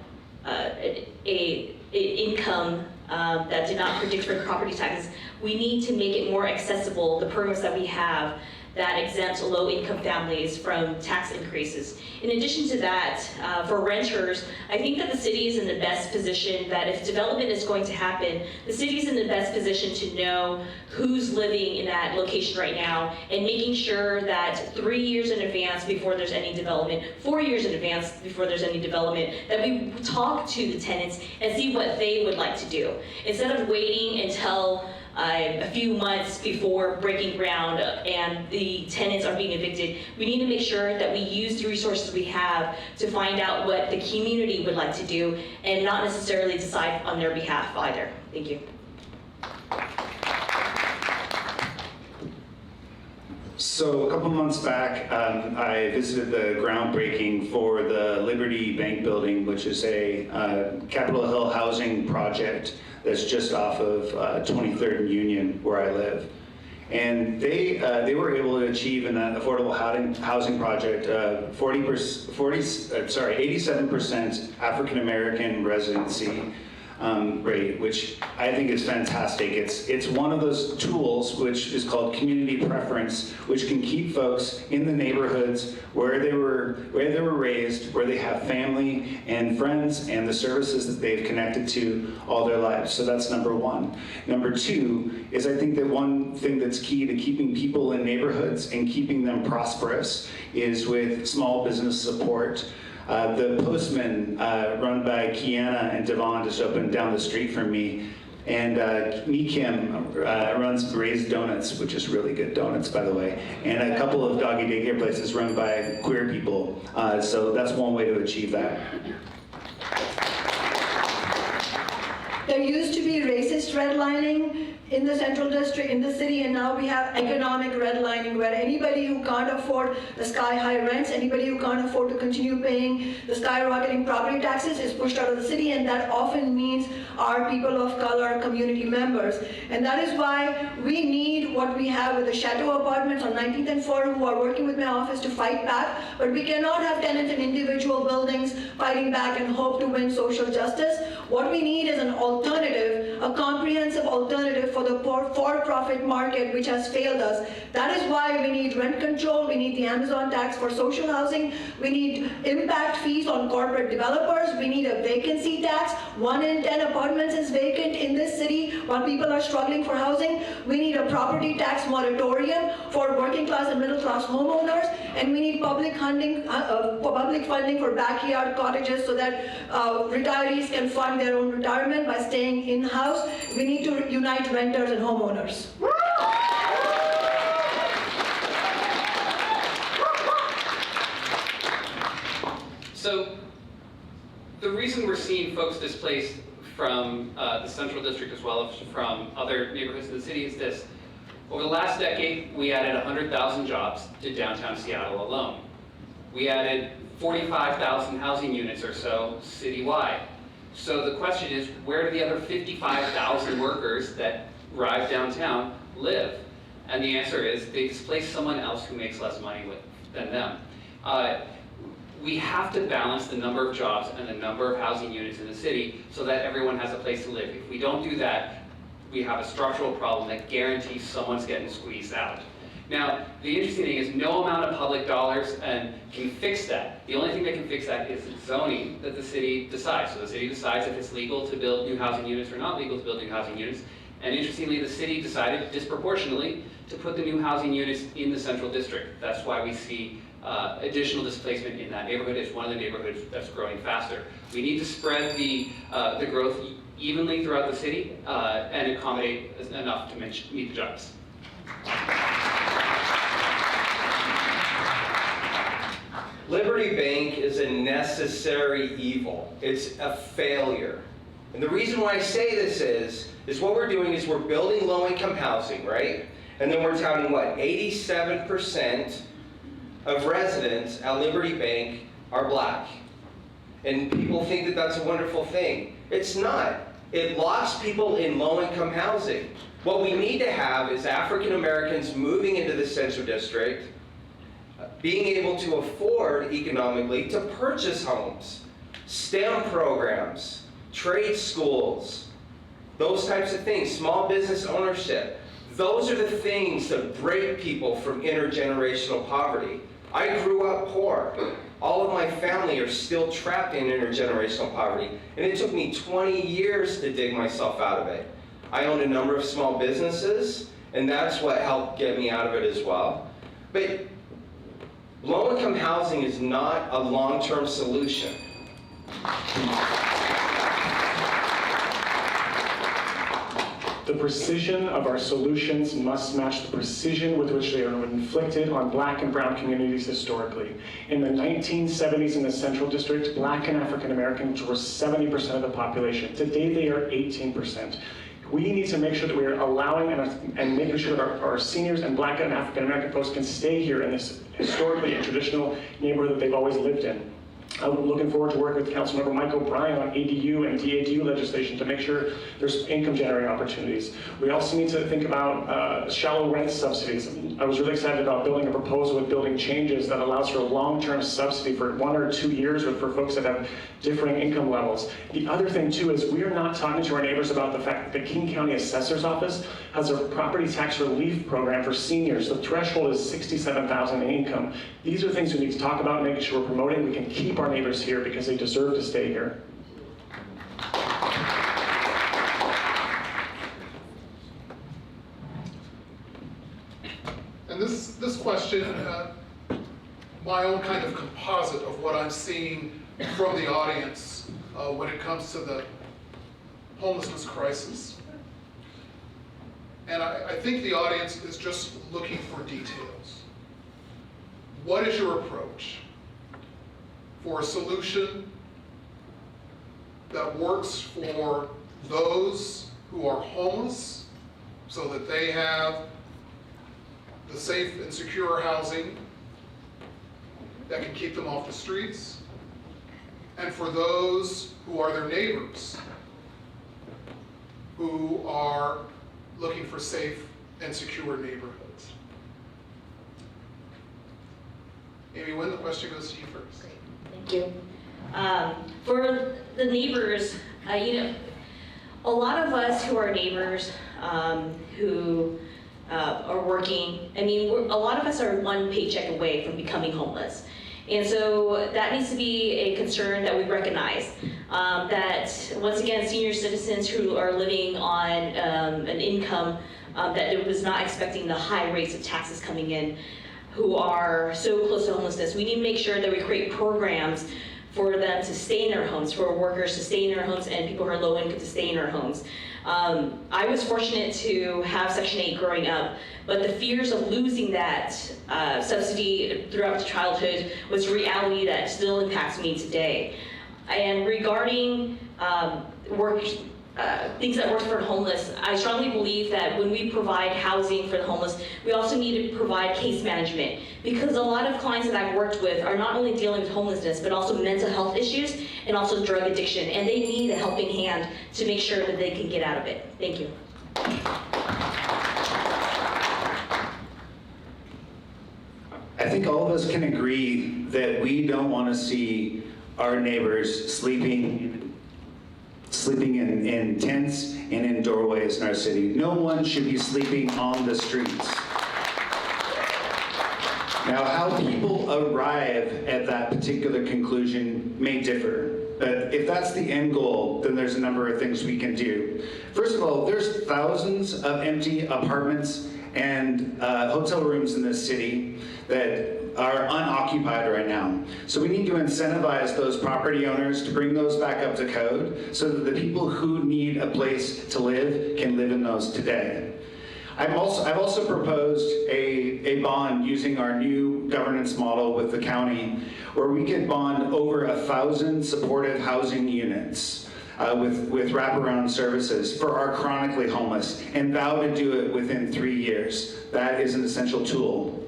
income that did not predict for property taxes, we need to make it more accessible, the programs that we have that exempt low-income families from tax increases. In addition to that, for renters, I think that the city is in the best position that if development is going to happen, the city is in the best position to know who's living in that location right now and making sure that 3 years in advance before there's any development, 4 years in advance before there's any development, that we talk to the tenants and see what they would like to do. Instead of waiting until a few months before breaking ground and the tenants are being evicted, we need to make sure that we use the resources we have to find out what the community would like to do and not necessarily decide on their behalf either. Thank you. So a couple months back, I visited the groundbreaking for the Liberty Bank building, which is a Capitol Hill housing project that's just off of 23rd and Union, where I live. And they were able to achieve in that affordable housing project 87% African American residency rate, which I think is fantastic. It's one of those tools which is called community preference, which can keep folks in the neighborhoods where they were raised, where they have family and friends and the services that they've connected to all their lives. So that's number one. Number two is I think that one thing that's key to keeping people in neighborhoods and keeping them prosperous is with small business support. The Postman, run by Kiana and Devon, just opened down the street from me. And Mi Kim runs Raised Donuts, which is really good donuts, by the way. And a couple of doggy daycare places run by queer people. So that's one way to achieve that. There used to be racist redlining in the Central District, in the city, and now we have economic redlining where anybody who can't afford the sky-high rents, anybody who can't afford to continue paying the skyrocketing property taxes is pushed out of the city, and that often means our people of color community members. And that is why we need what we have with the Chateau Apartments on 19th and 4, who are working with my office to fight back, but we cannot have tenants in individual buildings fighting back and hope to win social justice. What we need is an alternative, a comprehensive alternative for the for-profit market which has failed us. That is why we need rent control, we need the Amazon tax for social housing, we need impact fees on corporate developers, we need a vacancy tax. 1 in 10 apartments is vacant in this city while people are struggling for housing. We need a property tax moratorium for working class and middle class homeowners, and we need public funding for backyard cottages so that retirees can fund their own retirement by staying in-house. We need to unite renters and homeowners. So the reason we're seeing folks displaced from the Central District as well as from other neighborhoods in the city is this. Over the last decade, we added 100,000 jobs to downtown Seattle alone. We added 45,000 housing units or so citywide. So the question is, where do the other 55,000 workers that arrive downtown live? And the answer is, they displace someone else who makes less money than them. We have to balance the number of jobs and the number of housing units in the city so that everyone has a place to live. If we don't do that, we have a structural problem that guarantees someone's getting squeezed out. Now, the interesting thing is no amount of public dollars can fix that. The only thing that can fix that is zoning that the city decides. So the city decides if it's legal to build new housing units or not legal to build new housing units. And interestingly, the city decided disproportionately to put the new housing units in the Central District. That's why we see additional displacement in that neighborhood. It's one of the neighborhoods that's growing faster. We need to spread the growth evenly throughout the city and accommodate enough to meet the jobs. Liberty Bank is a necessary evil. It's a failure. And the reason why I say this is what we're doing is we're building low-income housing, right? And then we're touting what? 87% of residents at Liberty Bank are black. And people think that that's a wonderful thing. It's not. It locks people in low-income housing. What we need to have is African Americans moving into the Central District, being able to afford economically to purchase homes, STEM programs, trade schools, those types of things, small business ownership. Those are the things that break people from intergenerational poverty. I grew up poor. All of my family are still trapped in intergenerational poverty, and it took me 20 years to dig myself out of it. I owned a number of small businesses, and that's what helped get me out of it as well. But low-income housing is not a long-term solution. The precision of our solutions must match the precision with which they are inflicted on black and brown communities historically. In the 1970s in the Central District, black and African Americans were 70% of the population. Today they are 18%. We need to make sure that we are allowing and making sure that our seniors and black and African American folks can stay here in this historically and traditional neighborhood that they've always lived in. I'm looking forward to working with Councilmember Mike O'Brien on ADU and DADU legislation to make sure there's income generating opportunities. We also need to think about shallow rent subsidies. I was really excited about building a proposal with Building Changes that allows for a long-term subsidy for 1 or 2 years for folks that have differing income levels. The other thing too is we are not talking to our neighbors about the fact that the King County Assessor's Office has a property tax relief program for seniors. The threshold is $67,000 in income. These are things we need to talk about, making sure we're promoting. We can keep our neighbors here because they deserve to stay here. And this question, my own kind of composite of what I'm seeing from the audience when it comes to the homelessness crisis. And I think the audience is just looking for details. What is your approach for a solution that works for those who are homeless so that they have the safe and secure housing that can keep them off the streets, and for those who are their neighbors who are looking for safe and secure neighborhoods. Amy Wynn, the question goes to you first. Thank you. For the neighbors, a lot of us who are neighbors who are working, a lot of us are one paycheck away from becoming homeless. And so that needs to be a concern that we recognize. That once again, senior citizens who are living on an income that it was not expecting the high rates of taxes coming in, who are so close to homelessness, we need to make sure that we create programs for them to stay in their homes, for workers to stay in their homes, and people who are low income to stay in their homes. I was fortunate to have Section 8 growing up, but the fears of losing that subsidy throughout childhood was a reality that still impacts me today. And regarding things that work for homeless, I strongly believe that when we provide housing for the homeless, we also need to provide case management, because a lot of clients that I've worked with are not only dealing with homelessness, but also mental health issues and also drug addiction, and they need a helping hand to make sure that they can get out of it. Thank you. I think all of us can agree that we don't want to see our neighbors sleeping in tents and in doorways in our city. No one should be sleeping on the streets. Now, how people arrive at that particular conclusion may differ, but if that's the end goal, then there's a number of things we can do. First of all, there's thousands of empty apartments and hotel rooms in this city that are unoccupied right now. So we need to incentivize those property owners to bring those back up to code so that the people who need a place to live can live in those today. I've also proposed a bond using our new governance model with the county, where we could bond over 1,000 supportive housing units with wraparound services for our chronically homeless, and vow to do it within 3 years. That is an essential tool.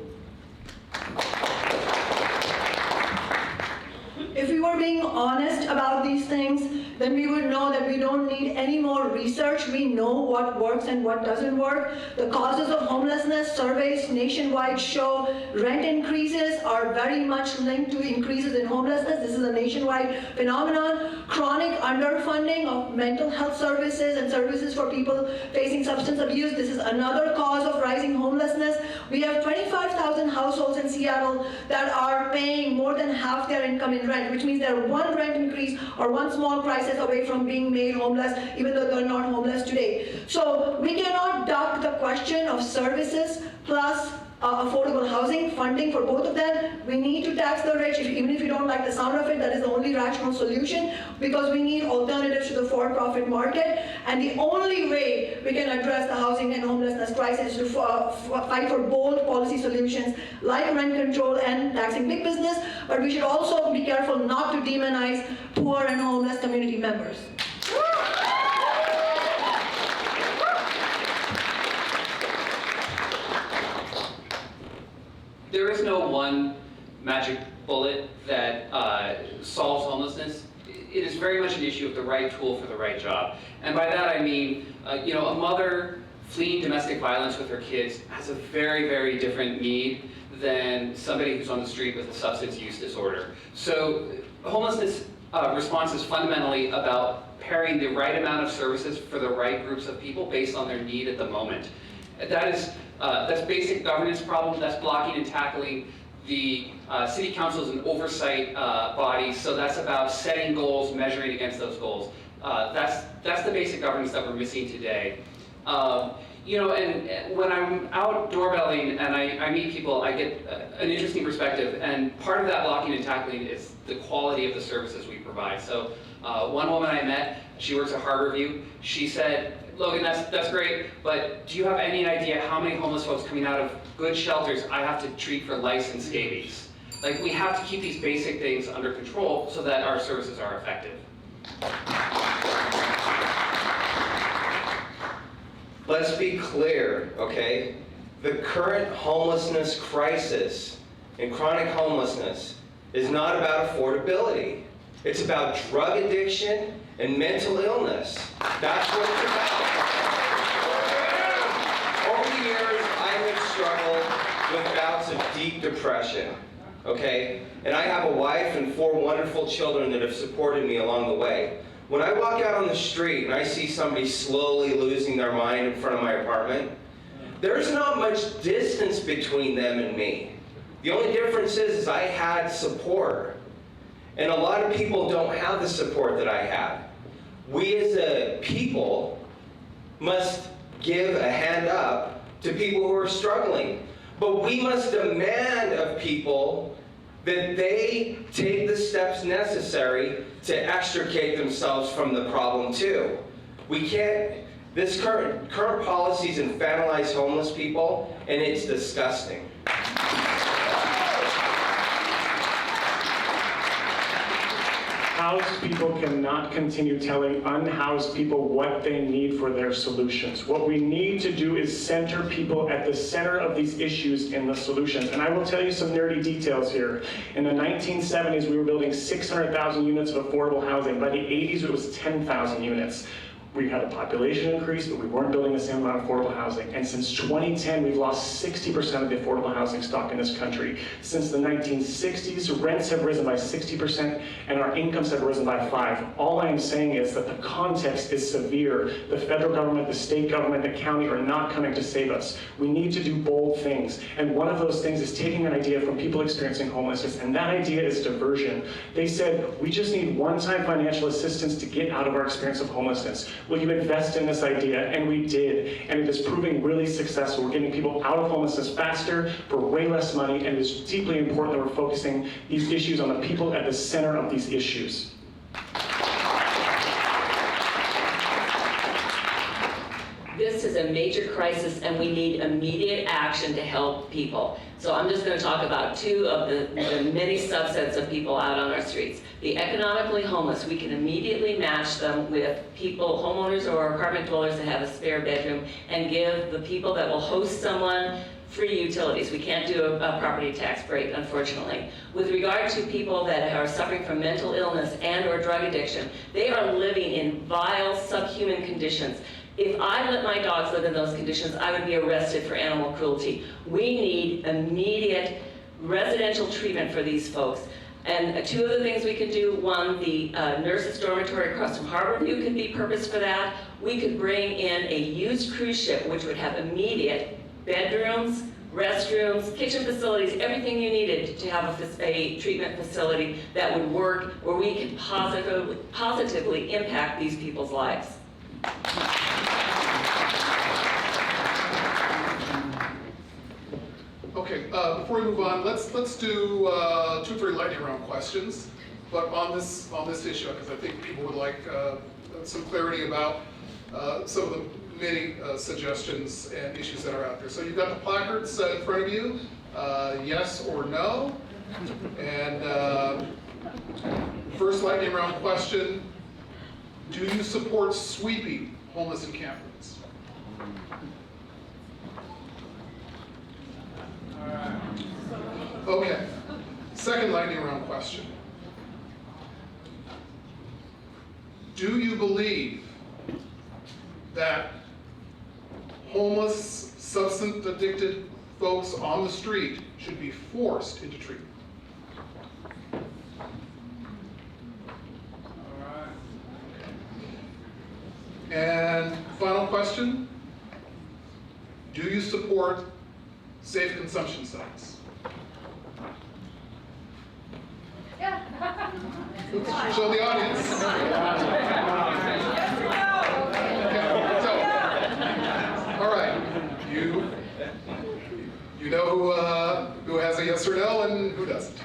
If we were being honest about these things, then we would know that we don't need any more research. We know what works and what doesn't work. The causes of homelessness surveys nationwide show rent increases are very much linked to increases in homelessness. This is a nationwide phenomenon. Chronic underfunding of mental health services and services for people facing substance abuse. This is another cause of rising homelessness. We have 25,000 households in Seattle that are paying more than half their income in rent, which means they're one rent increase or one small crisis away from being made homeless, even though they're not homeless today. So we cannot duck the question of services plus affordable housing, funding for both of them. We need to tax the rich, even if you don't like the sound of it. That is the only rational solution, because we need alternatives to the for-profit market. And the only way we can address the housing and homelessness crisis is to fight for bold policy solutions like rent control and taxing big business. But we should also be careful not to demonize poor and homeless community members. There is no one magic bullet that solves homelessness. It is very much an issue of the right tool for the right job. And by that I mean, a mother fleeing domestic violence with her kids has a very, very different need than somebody who's on the street with a substance use disorder. So homelessness response is fundamentally about pairing the right amount of services for the right groups of people based on their need at the moment. That's basic governance problem. That's blocking and tackling. The city council is an oversight body, so that's about setting goals, measuring against those goals. That's the basic governance that we're missing today. And when I'm out doorbelling and I meet people, I get an interesting perspective. And part of that blocking and tackling is the quality of the services we provide. So one woman I met, she works at Harborview. She said, "Logan, that's great, but do you have any idea how many homeless folks coming out of good shelters I have to treat for lice and scabies?" Like, we have to keep these basic things under control so that our services are effective. Let's be clear, okay? The current homelessness crisis and chronic homelessness is not about affordability. It's about drug addiction and mental illness. That's what it's about. Over the years, deep depression, okay? And I have a wife and 4 wonderful children that have supported me along the way. When I walk out on the street and I see somebody slowly losing their mind in front of my apartment, there's not much distance between them and me. The only difference is I had support. And a lot of people don't have the support that I had. We as a people must give a hand up to people who are struggling. But we must demand of people that they take the steps necessary to extricate themselves from the problem too. We can't, this current policies infantilize homeless people, and it's disgusting. Housed people cannot continue telling unhoused people what they need for their solutions. What we need to do is center people at the center of these issues and the solutions. And I will tell you some nerdy details here. In the 1970s, we were building 600,000 units of affordable housing. By the 80s, it was 10,000 units. We had a population increase, but we weren't building the same amount of affordable housing. And since 2010, we've lost 60% of the affordable housing stock in this country. Since the 1960s, rents have risen by 60%, and our incomes have risen by 5%. All I am saying is that the context is severe. The federal government, the state government, the county are not coming to save us. We need to do bold things. And one of those things is taking an idea from people experiencing homelessness, and that idea is diversion. They said, we just need one-time financial assistance to get out of our experience of homelessness. Will you invest in this idea? And we did. And it is proving really successful. We're getting people out of homelessness faster for way less money, and it is deeply important that we're focusing these issues on the people at the center of these issues. This is a major crisis, and we need immediate action to help people. So I'm just going to talk about 2 of the many subsets of people out on our streets. The economically homeless, we can immediately match them with people, homeowners or apartment dwellers that have a spare bedroom, and give the people that will host someone free utilities. We can't do a property tax break, unfortunately. With regard to people that are suffering from mental illness and or drug addiction, they are living in vile, subhuman conditions. If I let my dogs live in those conditions, I would be arrested for animal cruelty. We need immediate residential treatment for these folks. And 2 of the things we could do, one, the nurses' dormitory across from Harborview could be purposed for that. We could bring in a used cruise ship, which would have immediate bedrooms, restrooms, kitchen facilities, everything you needed to have a treatment facility that would work, where we could positively impact these people's lives. Okay, before we move on, let's do 2 or 3 lightning round questions, but on this issue, because I think people would like some clarity about some of the many suggestions and issues that are out there. So you've got the placards in front of you, yes or no. And first lightning round question: do you support sweeping homeless encampments? Okay, second lightning round question. Do you believe that homeless, substance-addicted folks on the street should be forced into treatment? And final question, do you support safe consumption sites? Show the audience. Okay, so, all right, you know who has a yes or no and who doesn't.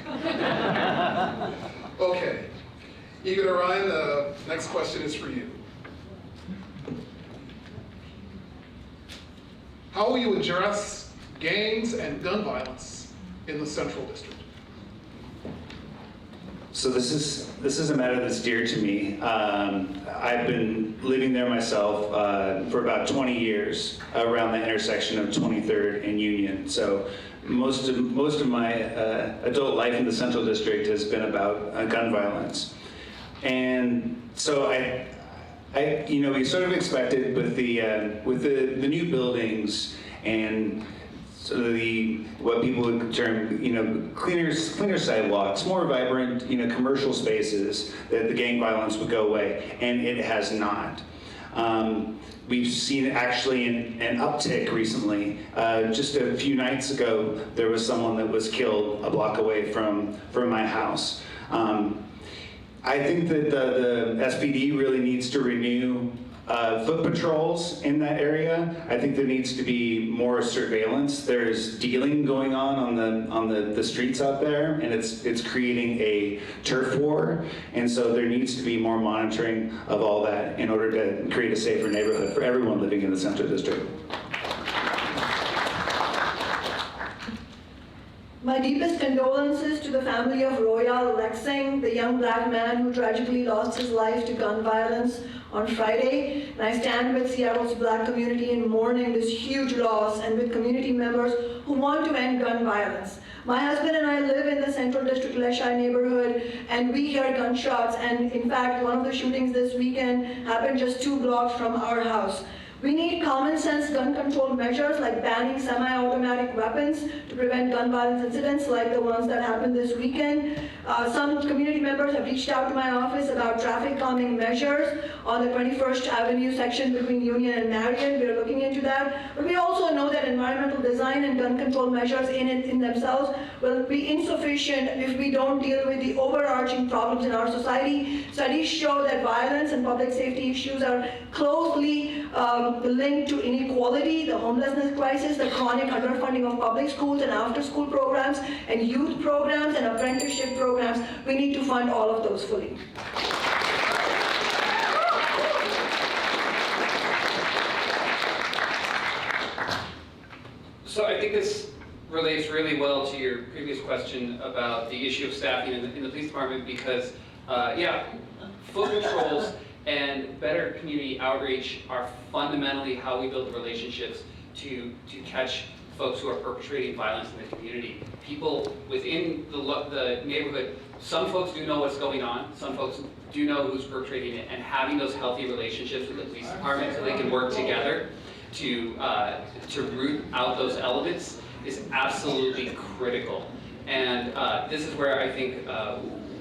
Okay, Egan or Ryan, the next question is for you. How will you address gangs and gun violence in the Central District? So this is a matter that's dear to me. I've been living there myself for about 20 years around the intersection of 23rd and Union. So most of my adult life in the Central District has been about gun violence. And so we sort of expected with the new buildings and sort of the what people would term, cleaner sidewalks, more vibrant, commercial spaces, that the gang violence would go away, and it has not. We've seen actually an uptick recently. Just a few nights ago, there was someone that was killed a block away from my house. I think that the SPD really needs to renew foot patrols in that area. I think there needs to be more surveillance. There's dealing going on the streets out there, and it's creating a turf war. And so there needs to be more monitoring of all that in order to create a safer neighborhood for everyone living in the Central District. My deepest condolences to the family of Royal Lexing, the young black man who tragically lost his life to gun violence on Friday. And I stand with Seattle's black community in mourning this huge loss, and with community members who want to end gun violence. My husband and I live in the Central District Leschi neighborhood, and we hear gunshots, and in fact, one of the shootings this weekend happened just 2 blocks from our house. We need common sense gun control measures like banning semi-automatic weapons to prevent gun violence incidents like the ones that happened this weekend. Some community members have reached out to my office about traffic calming measures on the 21st Avenue section between Union and Marion. We're looking into that. But we also know that environmental design and gun control measures in themselves will be insufficient if we don't deal with the overarching problems in our society. Studies show that violence and public safety issues are closely linked to inequality, the homelessness crisis, the chronic underfunding of public schools and after-school programs, and youth programs and apprenticeship programs. We need to fund all of those fully. So I think this relates really well to your previous question about the issue of staffing in the police department, because, foot patrols and better community outreach are fundamentally how we build relationships to catch folks who are perpetrating violence in the community. People within the neighborhood, some folks do know what's going on, some folks do know who's perpetrating it, and having those healthy relationships with the police department so they can work together to root out those elements is absolutely critical. And this is where I think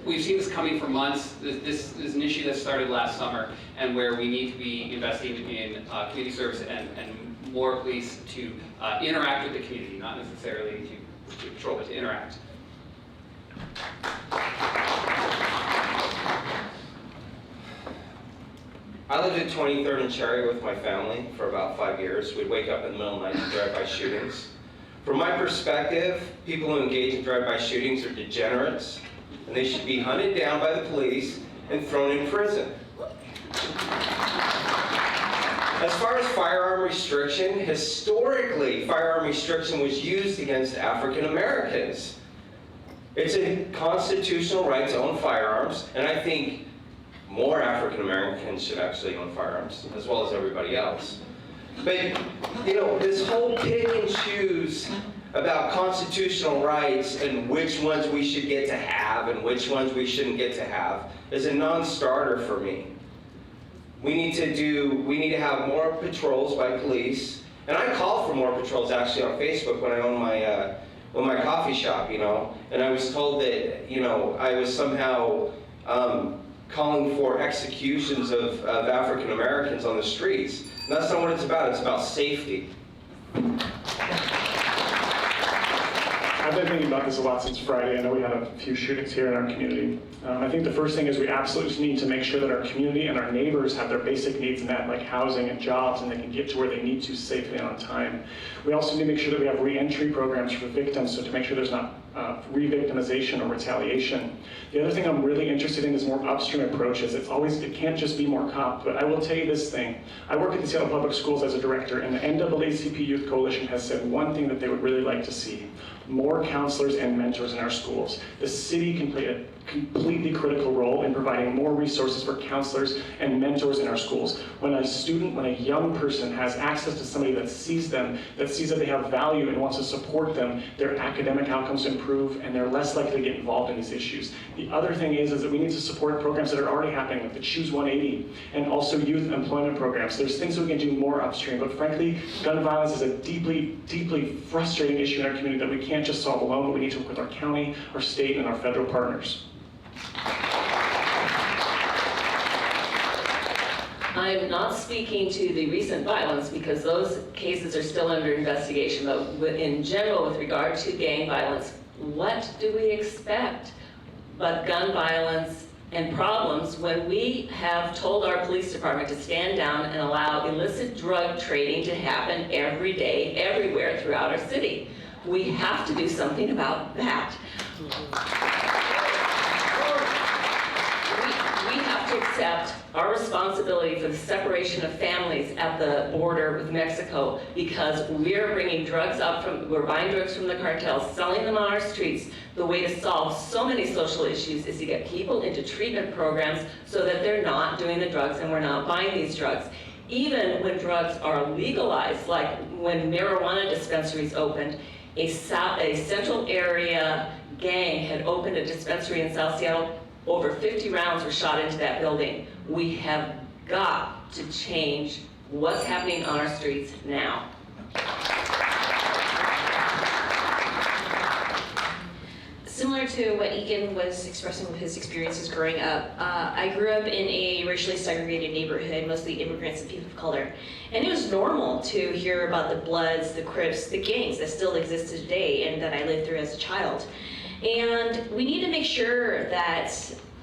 we've seen this coming for months. This is an issue that started last summer, and where we need to be investing in community service and more police to interact with the community, not necessarily to patrol, but to interact. I lived at 23rd and Cherry with my family for about 5 years. We'd wake up in the middle of the night to drive-by shootings. From my perspective, people who engage in drive-by shootings are degenerates, and they should be hunted down by the police and thrown in prison. As far as firearm restriction, historically, firearm restriction was used against African Americans. It's a constitutional right to own firearms, and I think more African Americans should actually own firearms, as well as everybody else. But, this whole pick and choose about constitutional rights and which ones we should get to have and which ones we shouldn't get to have is a non-starter for me. We need to have more patrols by police, and I called for more patrols actually on Facebook when I owned my coffee shop, and I was told that, I was somehow calling for executions of African Americans on the streets. And that's not what it's about safety. I've been thinking about this a lot since Friday. I know we had a few shootings here in our community. I think the first thing is we absolutely need to make sure that our community and our neighbors have their basic needs met, like housing and jobs, and they can get to where they need to safely and on time. We also need to make sure that we have re-entry programs for victims, so to make sure there's not re-victimization or retaliation. The other thing I'm really interested in is more upstream approaches. It can't just be more cops, but I will tell you this thing. I work at the Seattle Public Schools as a director, and the NAACP Youth Coalition has said one thing that they would really like to see: more counselors and mentors in our schools. The city can play a completely critical role in providing more resources for counselors and mentors in our schools. When a young person has access to somebody that sees them, that sees that they have value and wants to support them, their academic outcomes improve. improve, and they're less likely to get involved in these issues. The other thing is that we need to support programs that are already happening, like the Choose 180, and also youth employment programs. There's things that we can do more upstream, but frankly, gun violence is a deeply, deeply frustrating issue in our community that we can't just solve alone, but we need to work with our county, our state, and our federal partners. I'm not speaking to the recent violence because those cases are still under investigation, but in general, with regard to gang violence, what do we expect but gun violence and problems when we have told our police department to stand down and allow illicit drug trading to happen every day, everywhere throughout our city? We have to do something about that. We have to accept our responsibility for the separation of families at the border with Mexico because we're bringing drugs up we're buying drugs from the cartels, selling them on our streets. The way to solve so many social issues is to get people into treatment programs so that they're not doing the drugs and we're not buying these drugs. Even when drugs are legalized, like when marijuana dispensaries opened, a central area gang had opened a dispensary in South Seattle. Over 50 rounds were shot into that building. We have got to change what's happening on our streets now. Similar to what Egan was expressing with his experiences growing up, I grew up in a racially segregated neighborhood, mostly immigrants and people of color. And it was normal to hear about the Bloods, the Crips, the gangs that still exist today and that I lived through as a child. And we need to make sure that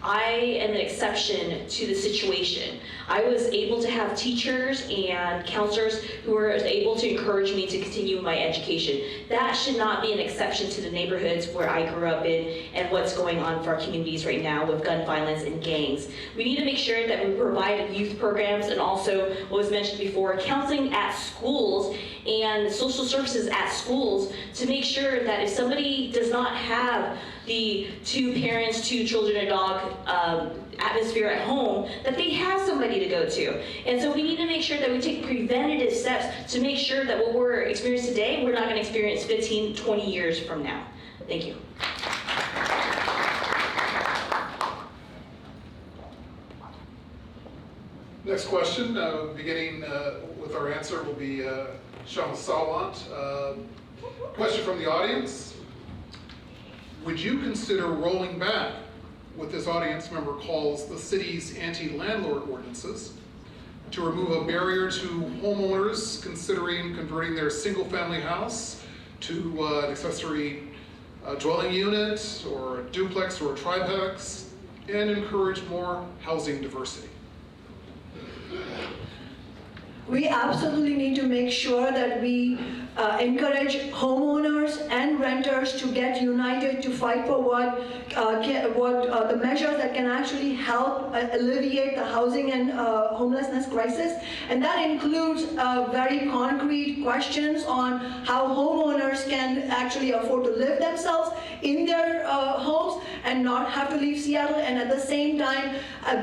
I am an exception to the situation. I was able to have teachers and counselors who were able to encourage me to continue my education. That should not be an exception to the neighborhoods where I grew up in and what's going on for our communities right now with gun violence and gangs. We need to make sure that we provide youth programs and also, what was mentioned before, counseling at schools and social services at schools to make sure that if somebody does not have the 2 parents, 2 children, a dog atmosphere at home, that they have somebody to go to. And so we need to make sure that we take preventative steps to make sure that what we're experiencing today, we're not going to experience 15, 20 years from now. Thank you. Next question, beginning with our answer, will be Sean Sawant. Question from the audience. Would you consider rolling back what this audience member calls the city's anti-landlord ordinances to remove a barrier to homeowners considering converting their single-family house to an accessory dwelling unit or a duplex or a triplex and encourage more housing diversity? We absolutely need to make sure that we encourage homeowners and renters to get united to fight for the measures that can actually help alleviate the housing and homelessness crisis. And that includes very concrete questions on how homeowners can actually afford to live themselves in their homes and not have to leave Seattle, and at the same time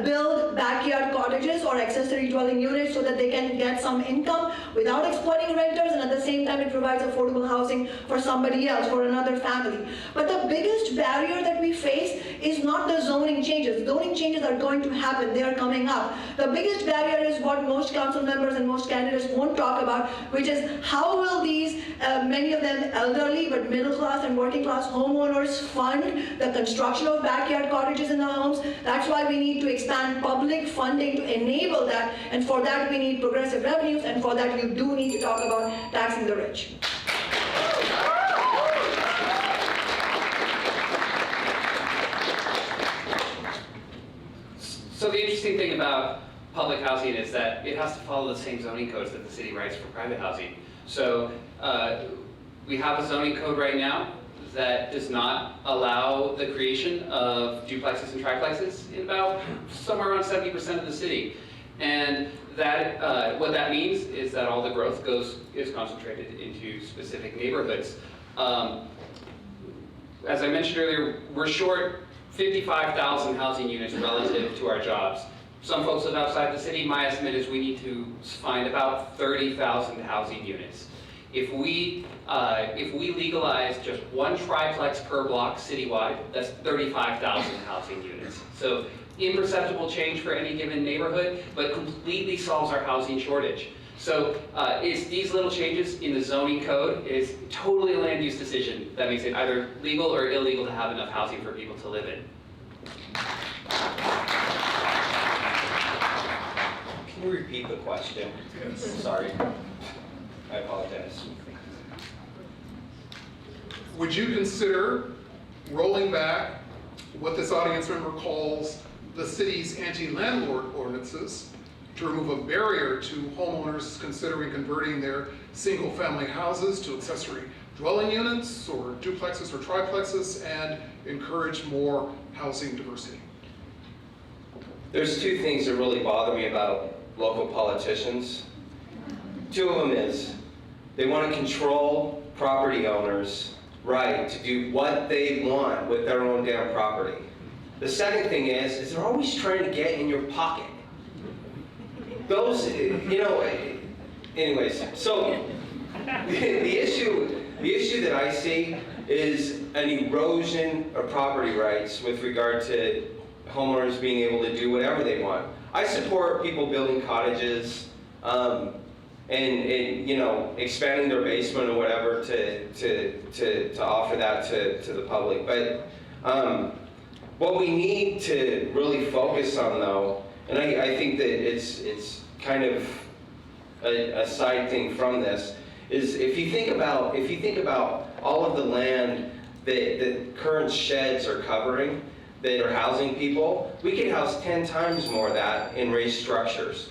build backyard cottages or accessory dwelling units so that they can get some income without exploiting renters, and at the same time it provides affordable housing for somebody else, for another family. But the biggest barrier that we face is not the zoning changes. Zoning changes are going to happen, they are coming up. The biggest barrier is what most council members and most candidates won't talk about, which is how will these, many of them elderly but middle class and working class homeowners fund the construction of backyard cottages in their homes. That's why we need to expand public funding to enable that, and for that we need progressive revenues, and for that you do need to talk about taxing the rich. So the interesting thing about public housing is that it has to follow the same zoning codes that the city writes for private housing. So we have a zoning code right now that does not allow the creation of duplexes and triplexes in about somewhere around 70% of the city. And that what that means is that all the growth is concentrated into specific neighborhoods. As I mentioned earlier, we're short 55,000 housing units relative to our jobs. Some folks live outside the city. My estimate is we need to find about 30,000 housing units. If we If we legalize just one triplex per block citywide, that's 35,000 housing units. So imperceptible change for any given neighborhood, but completely solves our housing shortage. So it's these little changes in the zoning code is totally a land use decision that makes it either legal or illegal to have enough housing for people to live in. Can you repeat the question? Yes. Sorry. I apologize. Would you consider rolling back what this audience member calls the city's anti-landlord ordinances to remove a barrier to homeowners considering converting their single-family houses to accessory dwelling units or duplexes or triplexes and encourage more housing diversity? There's two things that really bother me about local politicians. Two of them is they want to control property owners' right to do what they want with their own damn property. The second thing is they're always trying to get in your pocket. Those, anyways, so the issue that I see is an erosion of property rights with regard to homeowners being able to do whatever they want. I support people building cottages and expanding their basement or whatever to offer that to the public. But what we need to really focus on, though, and I think that it's kind of a side thing from this, is if you think about all of the land that current sheds are covering that are housing people, we could house 10 times more of that in raised structures.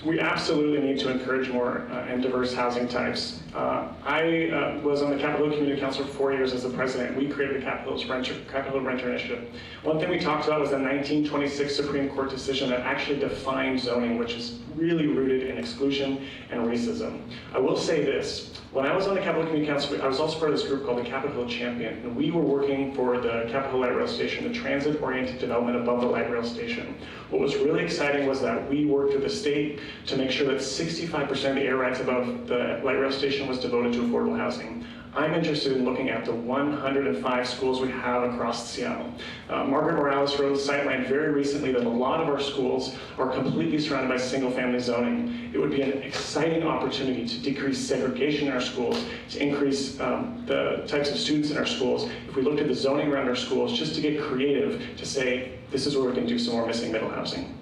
We absolutely need to encourage more and diverse housing types. I was on the Capitol Hill Community Council for 4 years as the president. We created the Capitol Hill Renter Initiative. One thing we talked about was the 1926 Supreme Court decision that actually defined zoning, which is really rooted in exclusion and racism. I will say this. When I was on the Capitol Community Council, I was also part of this group called the Capitol Hill Champion, and we were working for the Capitol Hill Light Rail Station, the transit-oriented development above the light rail station. What was really exciting was that we worked with the state to make sure that 65% of the air rights above the light rail station was devoted to affordable housing. I'm interested in looking at the 105 schools we have across Seattle. Margaret Morales wrote Sightline very recently that a lot of our schools are completely surrounded by single-family zoning. It would be an exciting opportunity to decrease segregation in our schools, to increase the types of students in our schools. If we looked at the zoning around our schools, just to get creative, to say, this is where we can do some more missing middle housing.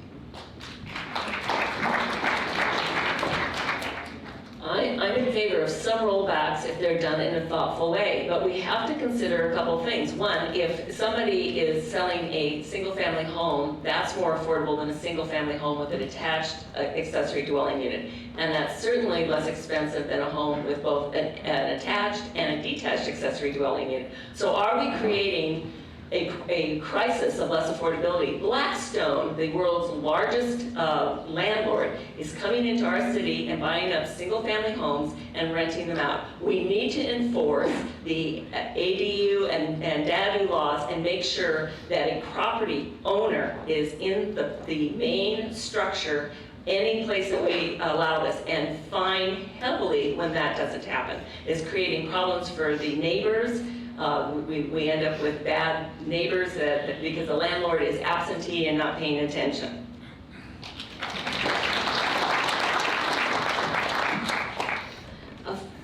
I'm in favor of some rollbacks if they're done in a thoughtful way, but we have to consider a couple things. One, if somebody is selling a single-family home, that's more affordable than a single-family home with an attached accessory dwelling unit. And that's certainly less expensive than a home with both an attached and a detached accessory dwelling unit. So are we creating a crisis of less affordability? Blackstone, the world's largest landlord, is coming into our city and buying up single-family homes and renting them out. We need to enforce the ADU and DADU laws and make sure that a property owner is in the main structure any place that we allow this, and fine heavily when that doesn't happen. It's creating problems for the neighbors. We end up with bad neighbors because the landlord is absentee and not paying attention.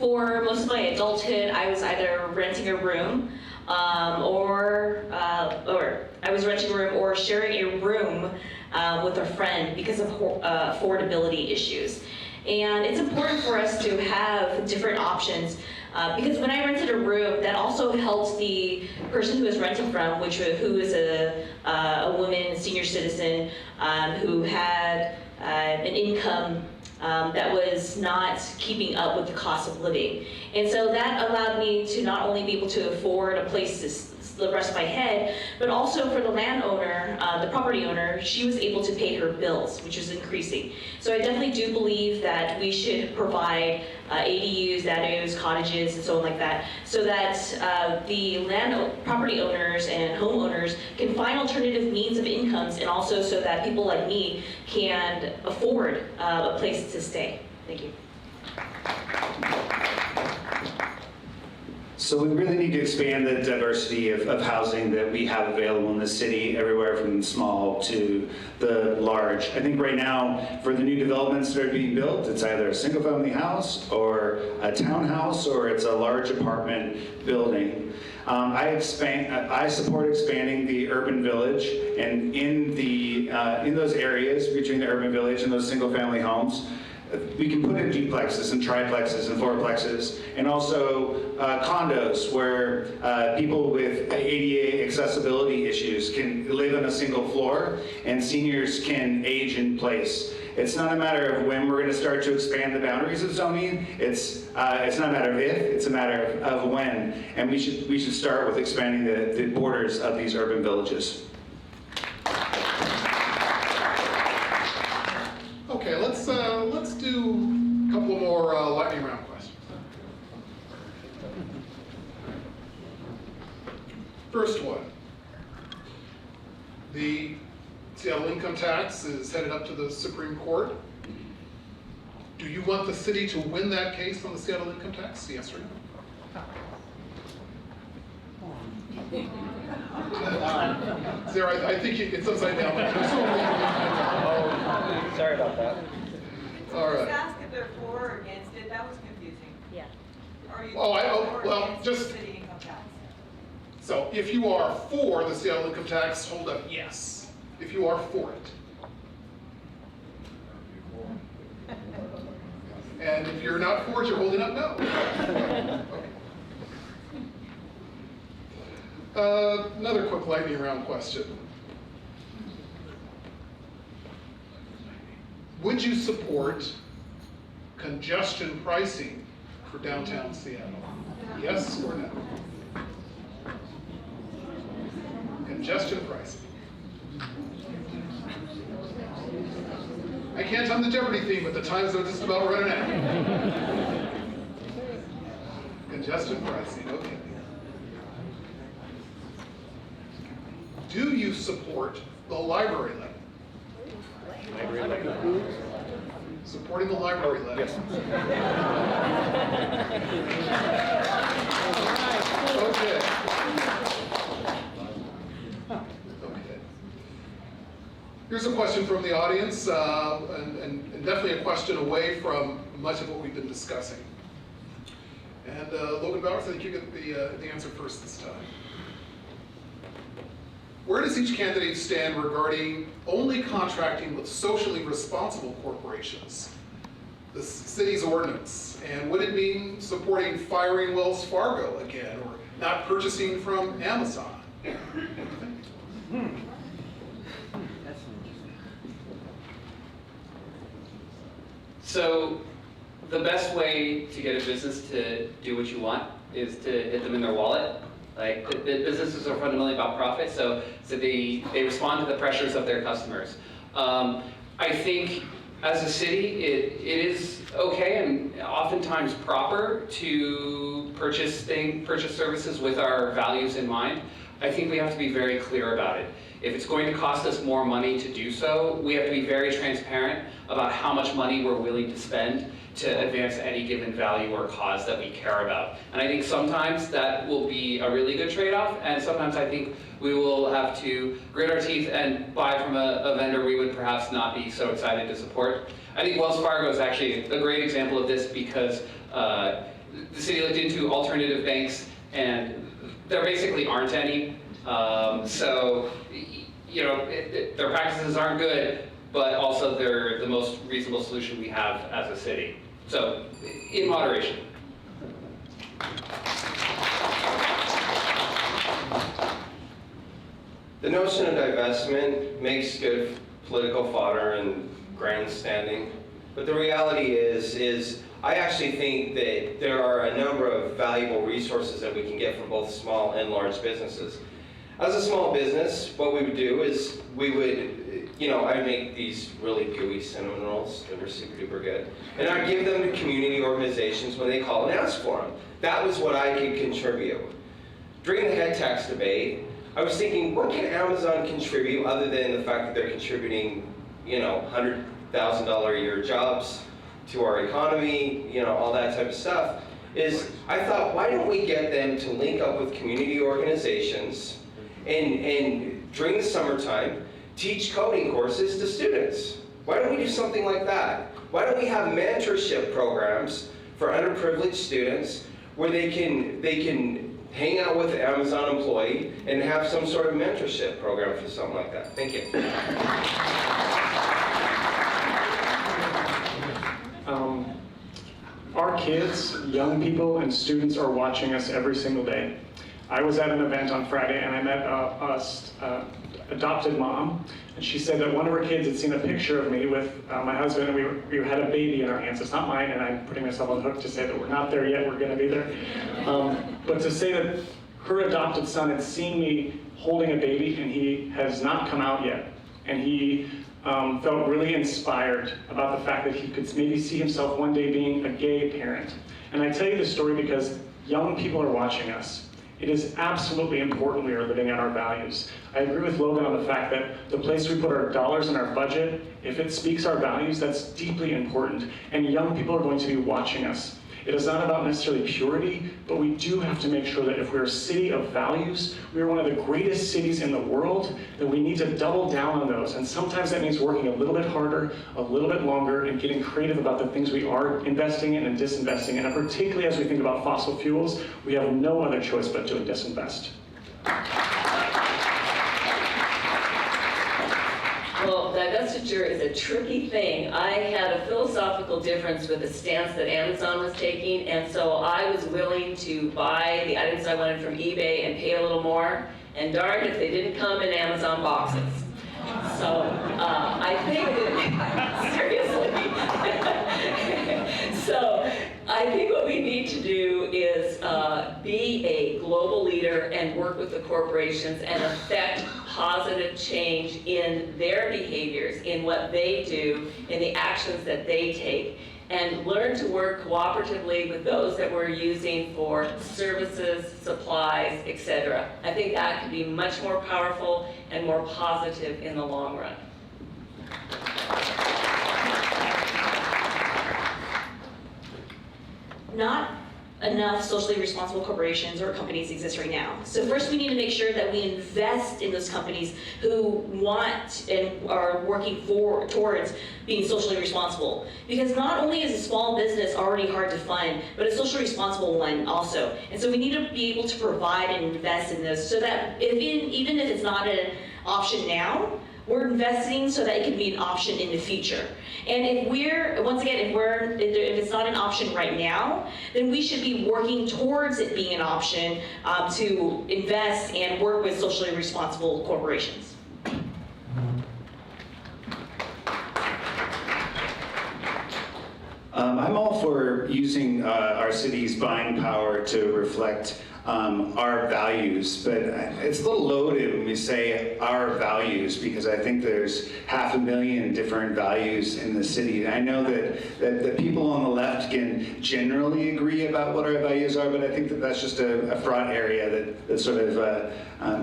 For most of my adulthood, I was either renting a room or I was renting a room or sharing a room with a friend because of affordability issues. And it's important for us to have different options because when I rented a room, that also helps the person who is renting from, who is a woman, a senior citizen, who had an income that was not keeping up with the cost of living. And so that allowed me to not only be able to afford a place to the rest of my head, but also for the landowner, the property owner, she was able to pay her bills, which is increasing. So I definitely do believe that we should provide ADUs, dados, cottages, and so on like that, so that the property owners and homeowners can find alternative means of incomes, and also so that people like me can afford a place to stay. Thank you. So we really need to expand the diversity of housing that we have available in the city, everywhere from small to the large. I think right now, for the new developments that are being built, it's either a single-family house or a townhouse, or it's a large apartment building. I support expanding the urban village, and in those areas between the urban village and those single-family homes, we can put in duplexes and triplexes and fourplexes, and also condos where people with ADA accessibility issues can live on a single floor, and seniors can age in place. It's not a matter of when we're going to start to expand the boundaries of zoning. It's not a matter of if, it's a matter of when. And we should start with expanding the borders of these urban villages. Okay, let's do a couple more lightning round questions. First one. The Seattle income tax is headed up to the Supreme Court. Do you want the city to win that case on the Seattle income tax? Yes or no? Sarah, I think it's upside down. Sorry about that. All right. Just ask if they're for or against it. That was confusing. Yeah. Are you Oh, for or well, against just, the city income tax? so if you are for the Seattle income tax, hold up yes. If you are for it. And if you're not for it, you're holding up no. Okay. Another quick lightning round question. Would you support congestion pricing for downtown Seattle? Yes or no? Congestion pricing. I can't on the Jeopardy theme, but the times are just about running out. Congestion pricing, okay. Do you support the library levy? Supporting the library levy. Yes. Okay. Here's a question from the audience, and definitely a question away from much of what we've been discussing. And Logan Bowers, I think you get the answer first this time. Where does each candidate stand regarding only contracting with socially responsible corporations, the city's ordinance? And would it mean supporting firing Wells Fargo again, or not purchasing from Amazon? So the best way to get a business to do what you want is to hit them in their wallet. Like, the businesses are fundamentally about profit, so they respond to the pressures of their customers. I think as a city, it is okay and oftentimes proper to purchase services with our values in mind. I think we have to be very clear about it. If it's going to cost us more money to do so, we have to be very transparent about how much money we're willing to spend to advance any given value or cause that we care about. And I think sometimes that will be a really good trade-off, and sometimes I think we will have to grit our teeth and buy from a vendor we would perhaps not be so excited to support. I think Wells Fargo is actually a great example of this because the city looked into alternative banks and there basically aren't any. So, you know, their practices aren't good, but also they're the most reasonable solution we have as a city. So, in moderation. The notion of divestment makes good political fodder and grandstanding, but the reality is I actually think that there are a number of valuable resources that we can get from both small and large businesses. As a small business, what we would do is we would, I'd make these really gooey cinnamon rolls that were super duper good. And I'd give them to community organizations when they call and ask for them. That was what I could contribute. During the head tax debate, I was thinking, what can Amazon contribute other than the fact that they're contributing, $100,000 a year jobs to our economy, all that type of stuff, is I thought, why don't we get them to link up with community organizations and during the summertime, teach coding courses to students? Why don't we do something like that? Why don't we have mentorship programs for underprivileged students where they can hang out with an Amazon employee and have some sort of mentorship program for something like that? Thank you. Our kids, young people, and students are watching us every single day. I was at an event on Friday and I met a adopted mom, and she said that one of her kids had seen a picture of me with my husband, and we had a baby in our hands. It's not mine, and I'm putting myself on the hook to say that we're not there yet, we're gonna be there. But to say that her adopted son had seen me holding a baby and he has not come out yet, and he felt really inspired about the fact that he could maybe see himself one day being a gay parent. And I tell you this story because young people are watching us. It is absolutely important we are living out our values. I agree with Logan on the fact that the place we put our dollars in our budget, if it speaks our values, that's deeply important. And young people are going to be watching us. It is not about necessarily purity, but we do have to make sure that if we're a city of values, we are one of the greatest cities in the world, that we need to double down on those. And sometimes that means working a little bit harder, a little bit longer, and getting creative about the things we are investing in and disinvesting in. And particularly as we think about fossil fuels, we have no other choice but to disinvest. Well, divestiture is a tricky thing. I had a philosophical difference with the stance that Amazon was taking, and so I was willing to buy the items I wanted from eBay and pay a little more, and darn if they didn't come in Amazon boxes. So I think that, seriously. So I think what we need to do is be a global leader and work with the corporations and affect positive change in their behaviors, in what they do, in the actions that they take, and learn to work cooperatively with those that we're using for services, supplies, etc. I think that could be much more powerful and more positive in the long run. Not enough socially responsible corporations or companies exist right now. So first we need to make sure that we invest in those companies who want and are working towards being socially responsible. Because not only is a small business already hard to fund, but a socially responsible one also. And so we need to be able to provide and invest in those so that even if it's not an option now, we're investing so that it can be an option in the future. And if it's not an option right now, then we should be working towards it being an option to invest and work with socially responsible corporations. I'm all for using our city's buying power to reflect our values, but it's a little loaded when we say our values, because I think there's 500,000 different values in the city. And I know that the people on the left can generally agree about what our values are, but I think that that's just a fraught area that sort of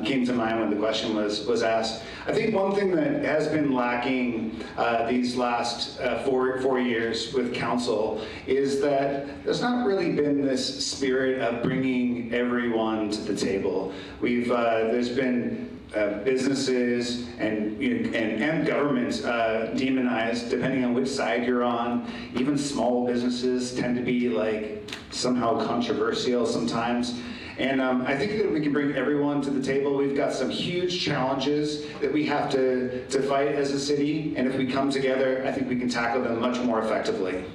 came to mind when the question was asked. I think one thing that has been lacking these last 4 years with council is that there's not really been this spirit of bringing everyone to the table. There's been businesses and governments demonized depending on which side you're on. Even small businesses tend to be like somehow controversial sometimes. And I think that we can bring everyone to the table. We've got some huge challenges that we have to fight as a city, and if we come together, I think we can tackle them much more effectively.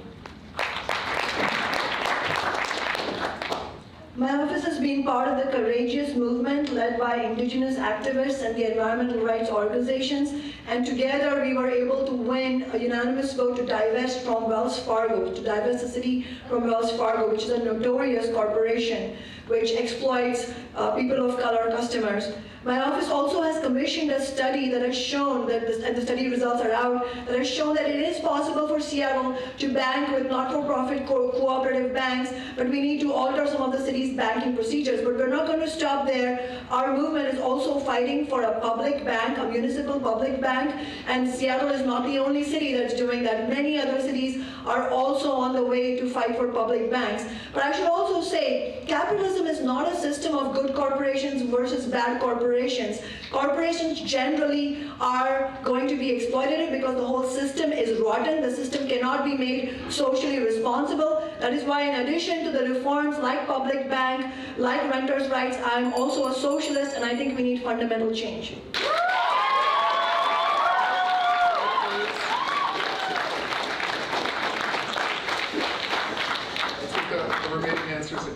My office has been part of the courageous movement led by indigenous activists and the environmental rights organizations, and together we were able to win a unanimous vote to divest from Wells Fargo, to divest the city from Wells Fargo, which is a notorious corporation which exploits people of color customers. My office also has commissioned a study that has shown that, and the study results are out, that has shown that it is possible for Seattle to bank with not-for-profit cooperative banks, but we need to alter some of the city's banking procedures. But we're not going to stop there. Our movement is also fighting for a public bank, a municipal public bank, and Seattle is not the only city that's doing that. Many other cities are also on the way to fight for public banks. But I should also say, capitalism is not a system of good corporations versus bad corporations. Corporations generally are going to be exploitative because the whole system is rotten. The system cannot be made socially responsible. That is why, in addition to the reforms like public bank, like renters' rights, I'm also a socialist, and I think we need fundamental change. Let's get the remaining answers in.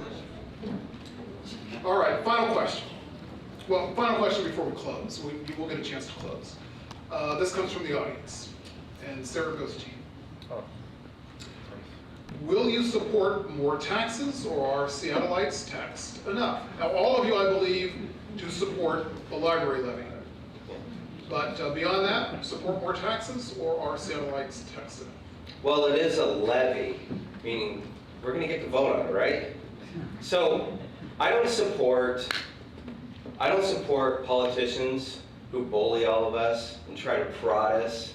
All right, final question. Well, final question before we close. We will get a chance to close. This comes from the audience, and Sarah goes to you. Will you support more taxes, or are Seattleites taxed enough? Now, all of you, I believe, do support the library levy. But beyond that, support more taxes, or are Seattleites taxed enough? Well, it is a levy, meaning we're going to get to vote on it, right? So I don't support politicians who bully all of us and try to prod us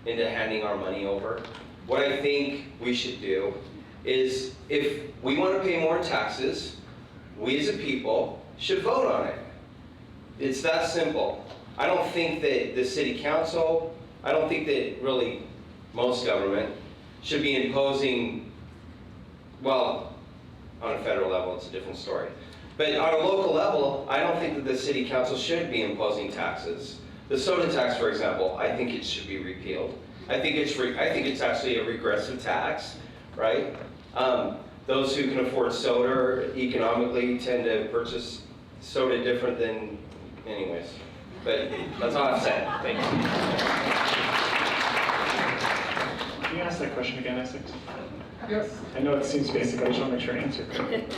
into handing our money over. What I think we should do is, if we want to pay more taxes, we as a people should vote on it. It's that simple. I don't think that the city council, I don't think that really most government should be imposing, well, on a federal level, it's a different story. But on a local level, I don't think that the city council should be imposing taxes. The soda tax, for example, I think it should be repealed. I think it's actually a regressive tax, right? Those who can afford soda economically tend to purchase soda different than, anyways. But that's all I've said. Thank you. Can you ask that question again, Essex? Yes. I know it seems basic, I just want to make sure I answer it.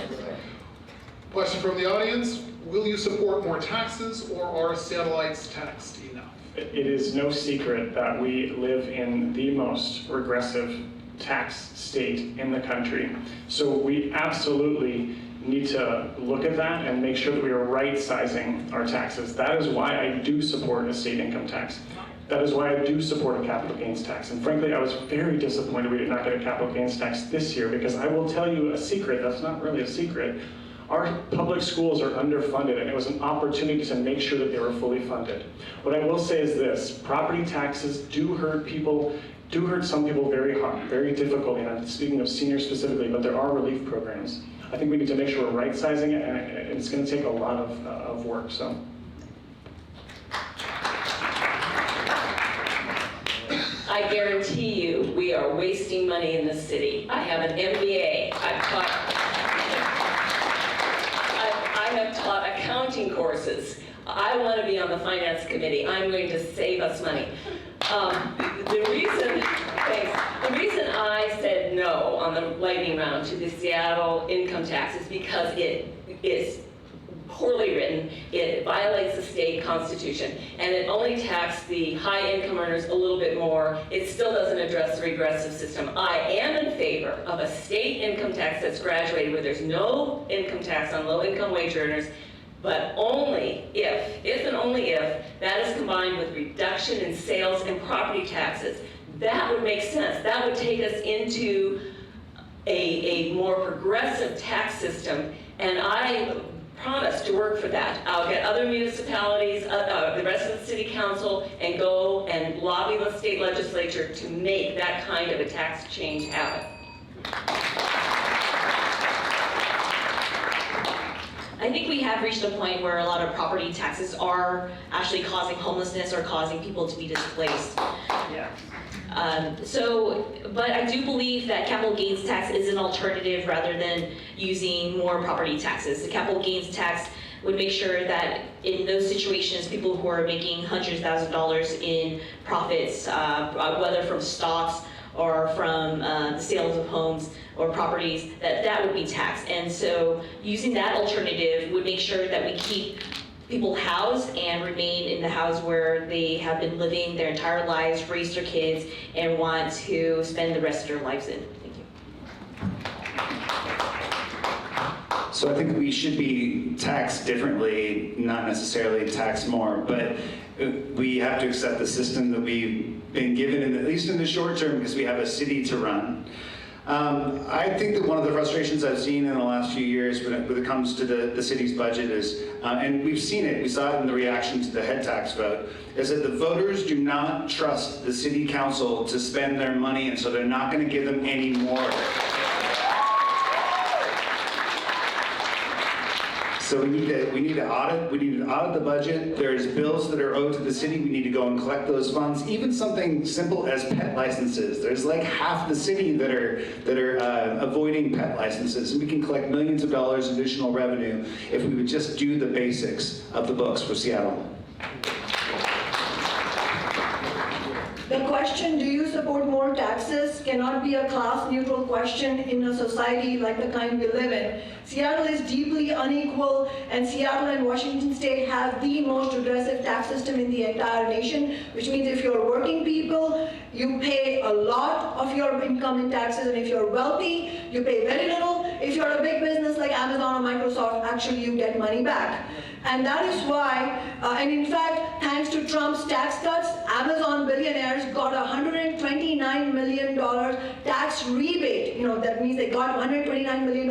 Question from the audience. Will you support more taxes, or are Seattleites taxed enough? It is no secret that we live in the most regressive tax state in the country. So we absolutely need to look at that and make sure that we are right-sizing our taxes. That is why I do support a state income tax. That is why I do support a capital gains tax. And frankly, I was very disappointed we did not get a capital gains tax this year, because I will tell you a secret that's not really a secret. Our public schools are underfunded, and it was an opportunity to make sure that they were fully funded. What I will say is this: property taxes do hurt some people very hard, very difficultly, and I'm speaking of seniors specifically, but there are relief programs. I think we need to make sure we're right-sizing it, and it's going to take a lot of work, so. I guarantee you, we are wasting money in this city. I have an MBA. I have taught accounting courses. I want to be on the finance committee. I'm going to save us money. The reason I said no on the lightning round to the Seattle income tax is because it is poorly written, it violates the state constitution, and it only taxes the high income earners a little bit more. It still doesn't address the regressive system. I am in favor of a state income tax that's graduated, where there's no income tax on low income wage earners, but only if and only if, that is combined with reduction in sales and property taxes. That would make sense. That would take us into a more progressive tax system, and I promise to work for that. I'll get other municipalities, the rest of the city council, and go and lobby the state legislature to make that kind of a tax change happen. I think we have reached a point where a lot of property taxes are actually causing homelessness or causing people to be displaced. Yeah. But I do believe that capital gains tax is an alternative rather than using more property taxes. The capital gains tax would make sure that in those situations, people who are making hundreds of thousands of dollars in profits, whether from stocks or from the sales of homes or properties, that would be taxed. And so using that alternative would make sure that we keep people housed and remain in the house where they have been living their entire lives, raise their kids, and want to spend the rest of their lives in. Thank you. So I think we should be taxed differently, not necessarily taxed more, but we have to accept the system that we've been given, at least in the short term, because we have a city to run. I think that one of the frustrations I've seen in the last few years when it comes to the city's budget is, and we've seen it, we saw it in the reaction to the head tax vote, is that the voters do not trust the city council to spend their money, and so they're not going to give them any more. So we need to audit the budget. There's bills that are owed to the city. We need to go and collect those funds. Even something simple as pet licenses. There's like half the city that are avoiding pet licenses, and we can collect millions of dollars additional revenue if we would just do the basics of the books for Seattle. The question, do you support more taxes, cannot be a class-neutral question in a society like the kind we live in. Seattle is deeply unequal, and Seattle and Washington State have the most regressive tax system in the entire nation, which means if you're working people, you pay a lot of your income in taxes, and if you're wealthy, you pay very little. If you're a big business like Amazon or Microsoft, actually you get money back. And that is why, and in fact, thanks to Trump's tax cuts, Amazon billionaires got a $129 million tax rebate. That means they got $129 million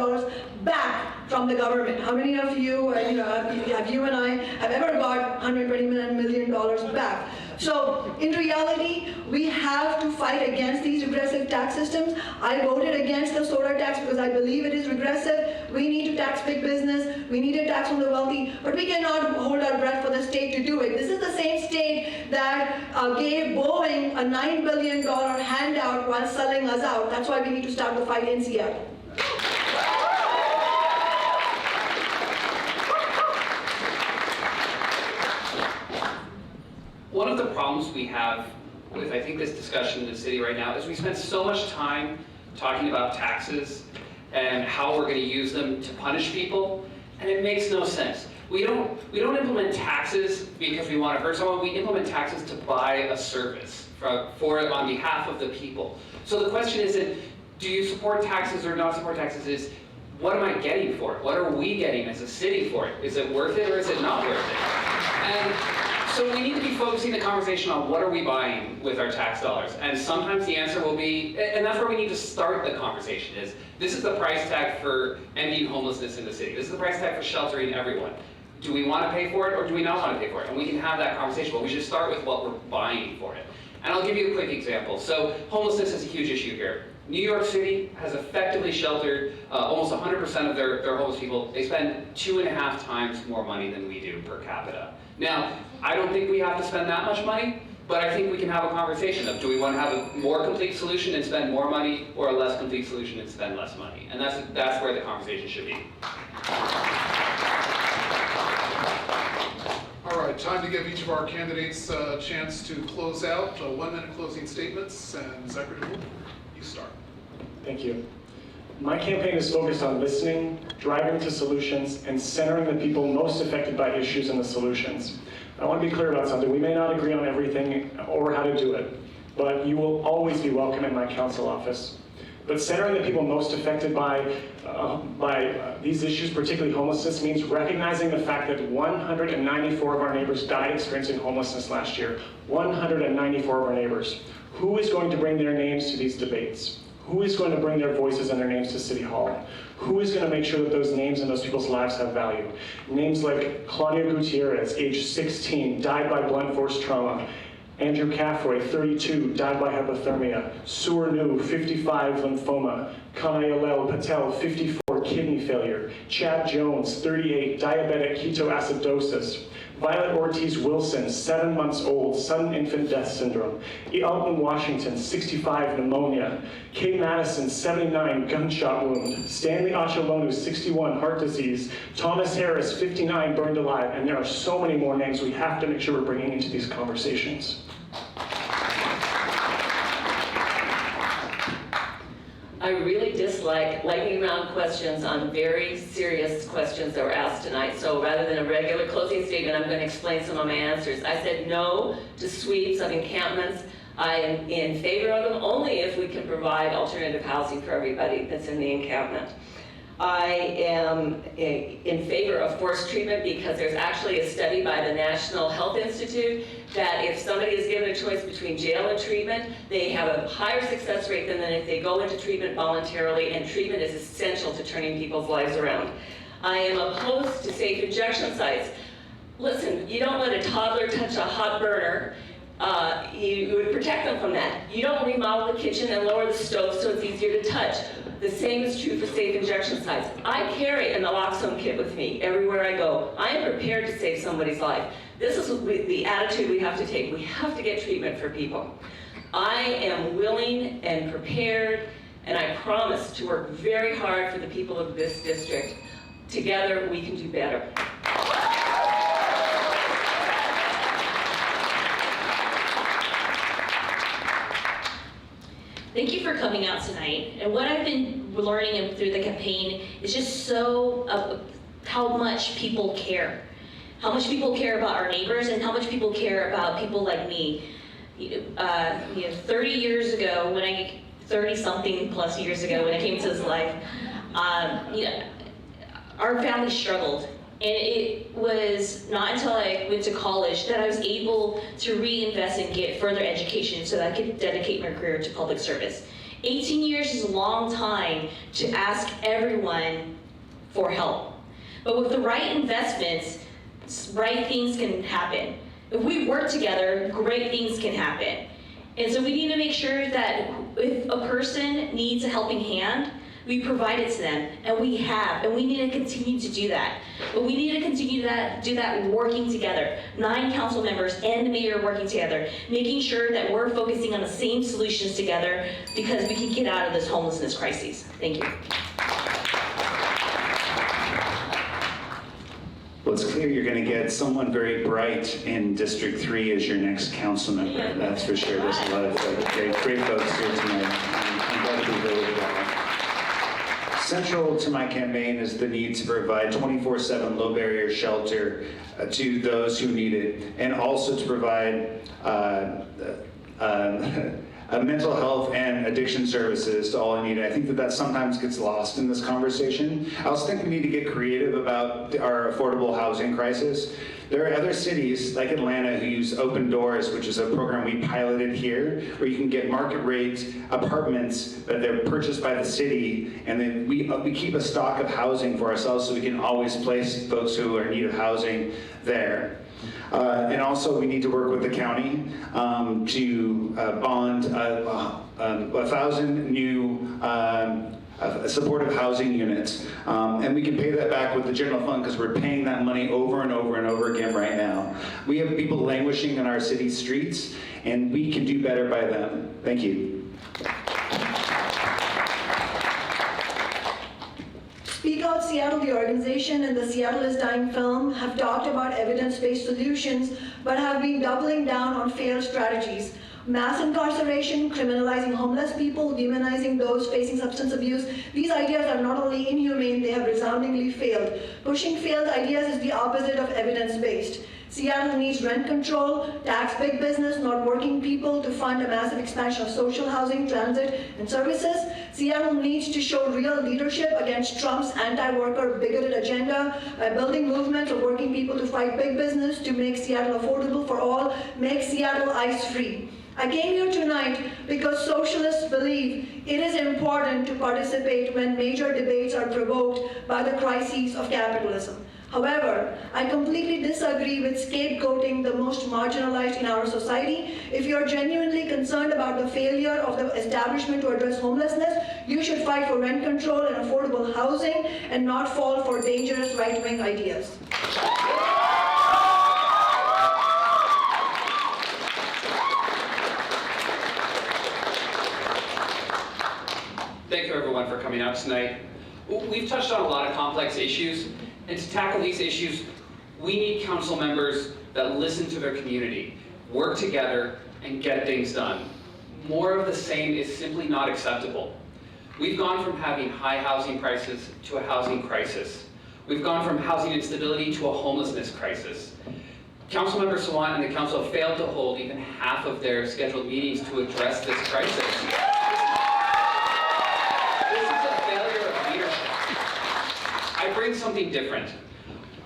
back from the government. How many of you, have you and I have ever got $129 million back? So in reality, we have to fight against these regressive tax systems. I voted against the solar tax because I believe it is regressive. We need to tax big business. We need a tax on the wealthy, but we cannot hold our breath for the state to do it. This is the same state that gave Boeing a $9 billion handout while selling us out. That's why we need to start the fight in Seattle. One of the problems we have with, I think, this discussion in the city right now is we spend so much time talking about taxes and how we're going to use them to punish people, and it makes no sense. We don't implement taxes because we want to hurt someone. We implement taxes to buy a service on behalf of the people. So the question isn't, do you support taxes or not support taxes? Is, what am I getting for it? What are we getting as a city for it? Is it worth it or is it not worth it? And so we need to be focusing the conversation on what are we buying with our tax dollars. And sometimes the answer will be, and that's where we need to start the conversation, is this is the price tag for ending homelessness in the city. This is the price tag for sheltering everyone. Do we want to pay for it or do we not want to pay for it? And we can have that conversation, but we should start with what we're buying for it. And I'll give you a quick example. So homelessness is a huge issue here. New York City has effectively sheltered almost 100% of their homeless people. They spend 2.5 times more money than we do per capita. Now, I don't think we have to spend that much money, but I think we can have a conversation of, do we want to have a more complete solution and spend more money, or a less complete solution and spend less money? And that's where the conversation should be. All right, time to give each of our candidates a chance to close out. 1-minute closing statements, and Secretary Wolf, you start. Thank you. My campaign is focused on listening, driving to solutions, and centering the people most affected by issues and the solutions. I want to be clear about something. We may not agree on everything or how to do it, but you will always be welcome in my council office. But centering the people most affected by these issues, particularly homelessness, means recognizing the fact that 194 of our neighbors died experiencing homelessness last year. 194 of our neighbors. Who is going to bring their names to these debates? Who is going to bring their voices and their names to City Hall? Who is going to make sure that those names and those people's lives have value? Names like Claudia Gutierrez, age 16, died by blunt force trauma. Andrew Caffroy, 32, died by hypothermia. Sur Nu, 55, lymphoma. Kanayalel Patel, 54, kidney failure. Chad Jones, 38, diabetic ketoacidosis. Violet Ortiz Wilson, 7 months old, sudden infant death syndrome. Elton Washington, 65, pneumonia. Kay Madison, 79, gunshot wound. Stanley Achalonu, 61, heart disease. Thomas Harris, 59, burned alive. And there are so many more names we have to make sure we're bringing into these conversations. I really dislike lightning round questions on very serious questions that were asked tonight. So rather than a regular closing statement, I'm going to explain some of my answers. I said no to sweeps of encampments. I am in favor of them only if we can provide alternative housing for everybody that's in the encampment. I am in favor of forced treatment because there's actually a study by the National Health Institute that if somebody is given a choice between jail and treatment, they have a higher success rate than if they go into treatment voluntarily, and treatment is essential to turning people's lives around. I am opposed to safe injection sites. Listen, you don't let a toddler touch a hot burner. You would protect them from that. You don't remodel the kitchen and lower the stove so it's easier to touch. The same is true for safe injection sites. I carry a naloxone kit with me everywhere I go. I am prepared to save somebody's life. This is the attitude we have to take. We have to get treatment for people. I am willing and prepared, and I promise to work very hard for the people of this district. Together, we can do better. Thank you for coming out tonight. And what I've been learning through the campaign is just so how much people care. How much people care about our neighbors and how much people care about people like me. 30 years ago, 30-something plus years ago when I came to this life, our family struggled. And it was not until I went to college that I was able to reinvest and get further education so that I could dedicate my career to public service. 18 years is a long time to ask everyone for help. But with the right investments, right things can happen. If we work together, great things can happen. And so we need to make sure that if a person needs a helping hand, we provide it to them, and we have, and we need to continue to do that. But we need to continue to do that working together. 9 council members and the mayor working together, making sure that we're focusing on the same solutions together because we can get out of this homelessness crisis. Thank you. Well, it's clear you're going to get someone very bright in District 3 as your next council member. That's for sure. There's a lot of great folks here tonight. I'm glad to be here with you all. Central to my campaign is the need to provide 24/7 low barrier shelter to those who need it, and also to provide mental health and addiction services to all who need it. I think that sometimes gets lost in this conversation. I also think we need to get creative about our affordable housing crisis. There are other cities like Atlanta who use Open Doors, which is a program we piloted here, where you can get market rate apartments that they're purchased by the city, and then we keep a stock of housing for ourselves so we can always place folks who are in need of housing there. And also we need to work with the county to bond 1,000 new supportive housing units. And we can pay that back with the general fund because we're paying that money over and over and over again right now. We have people languishing in our city streets, and we can do better by them. Thank you. Speak Out Seattle, the organization, and the Seattle is Dying film have talked about evidence-based solutions, but have been doubling down on failed strategies. Mass incarceration, criminalizing homeless people, demonizing those facing substance abuse. These ideas are not only inhumane, they have resoundingly failed. Pushing failed ideas is the opposite of evidence-based. Seattle needs rent control, tax big business, not working people, to fund a massive expansion of social housing, transit, and services. Seattle needs to show real leadership against Trump's anti-worker, bigoted agenda by building movements of working people to fight big business, to make Seattle affordable for all, make Seattle ICE-free. I came here tonight because socialists believe it is important to participate when major debates are provoked by the crises of capitalism. However, I completely disagree with scapegoating the most marginalized in our society. If you're genuinely concerned about the failure of the establishment to address homelessness, you should fight for rent control and affordable housing and not fall for dangerous right-wing ideas. Thank you everyone for coming out tonight. We've touched on a lot of complex issues, and to tackle these issues, we need council members that listen to their community, work together, and get things done. More of the same is simply not acceptable. We've gone from having high housing prices to a housing crisis. We've gone from housing instability to a homelessness crisis. Councilmember Sawant and the council failed to hold even half of their scheduled meetings to address this crisis. This is a failure of leadership. I bring something different.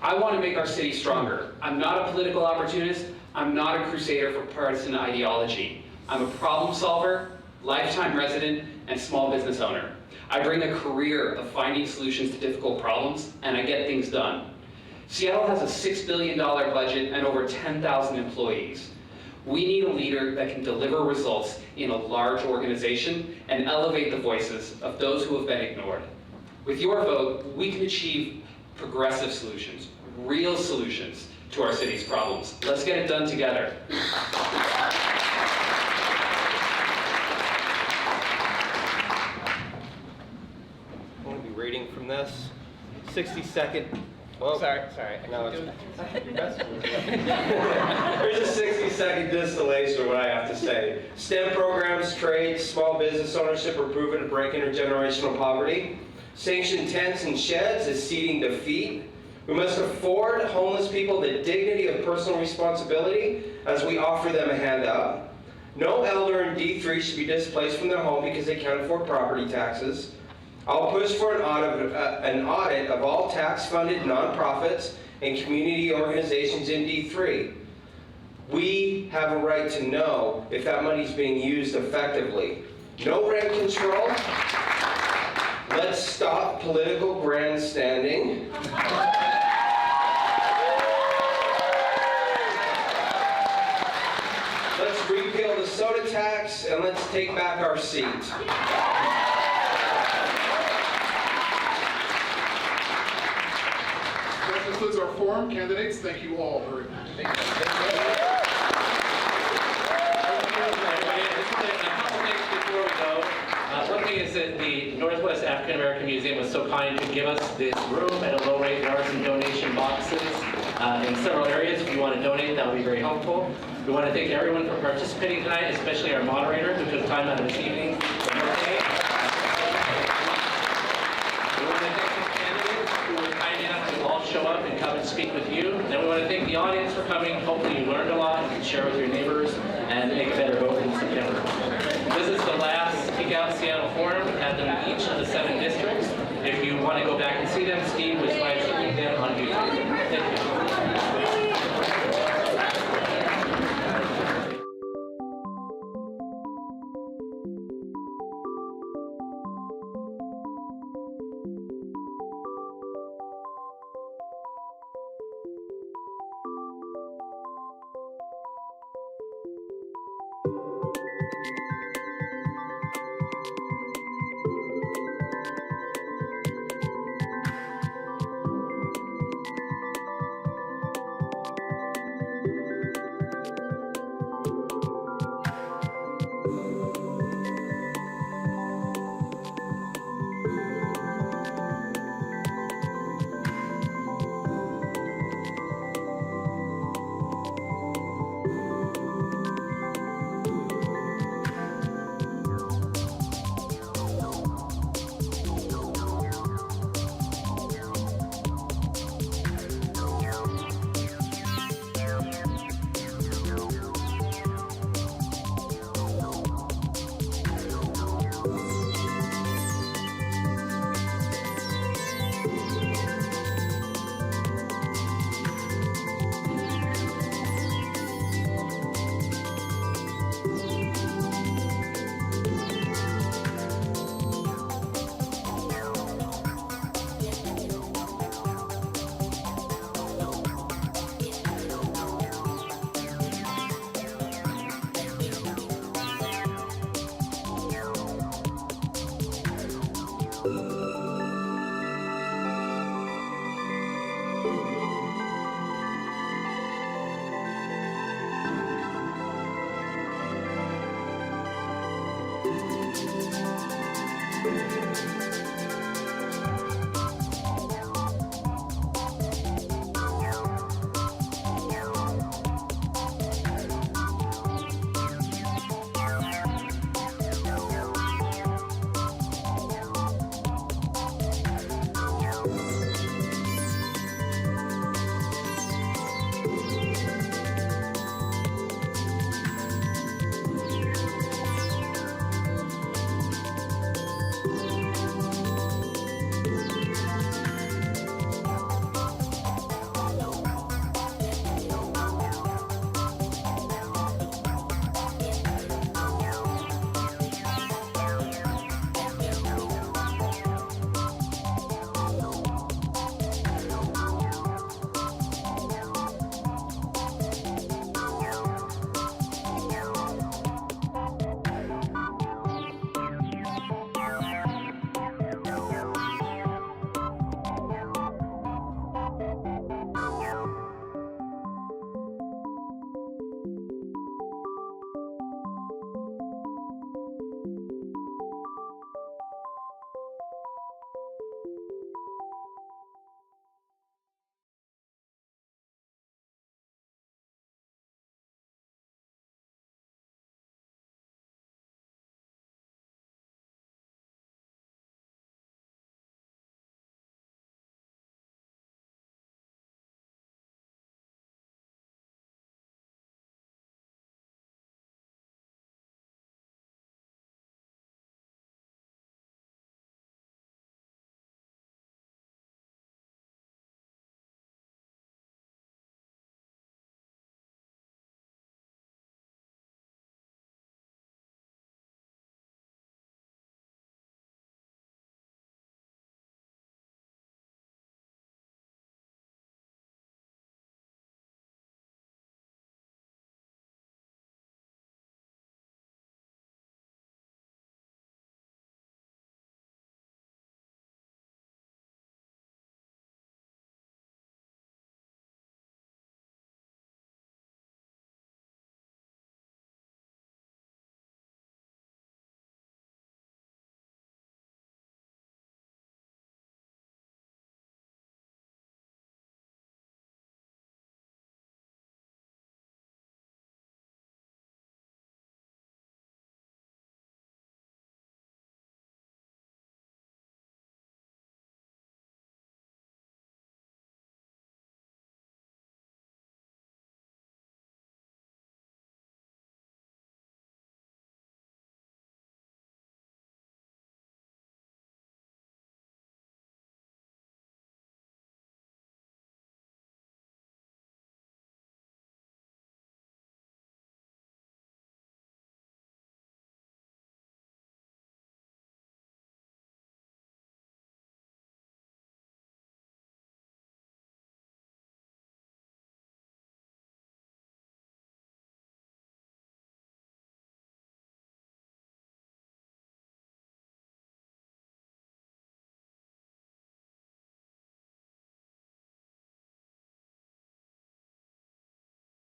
I want to make our city stronger. I'm not a political opportunist. I'm not a crusader for partisan ideology. I'm a problem solver, lifetime resident, and small business owner. I bring a career of finding solutions to difficult problems, and I get things done. Seattle has a $6 billion budget and over 10,000 employees. We need a leader that can deliver results in a large organization and elevate the voices of those who have been ignored. With your vote, we can achieve progressive solutions, real solutions to our city's problems. Let's get it done together. I'm going to be reading from this. 60-second. Well, Sorry. no, it's Here's a 60-second distillation of what I have to say. STEM programs, trades, small business ownership are proven to break intergenerational poverty. Sanctioned tents and sheds is ceding defeat. We must afford homeless people the dignity of personal responsibility as we offer them a hand up. No elder in D3 should be displaced from their home because they can't afford property taxes. I'll push for an audit of all tax-funded nonprofits and community organizations in D3. We have a right to know if that money is being used effectively. No rent control. Let's stop political grandstanding. Let's repeal the soda tax and let's take back our seat. That concludes our forum. Candidates, thank you all very much. A couple things before we go. One thing is that the Northwest African American Museum was so kind to give us this room at a low rate. There are some donation boxes in several areas. If you want to donate, that would be very helpful. We want to thank everyone for participating tonight, especially our moderator who took time out of this evening. We want to thank the candidates who were kind enough to all show up and come and speak with you. Then we want to thank the audience for coming. Hopefully you learned a lot and can share with your neighbors and make a better vote in September. This is the last Speak Out Seattle Forum at each of the 7 districts. If you want to go back and see them, Steve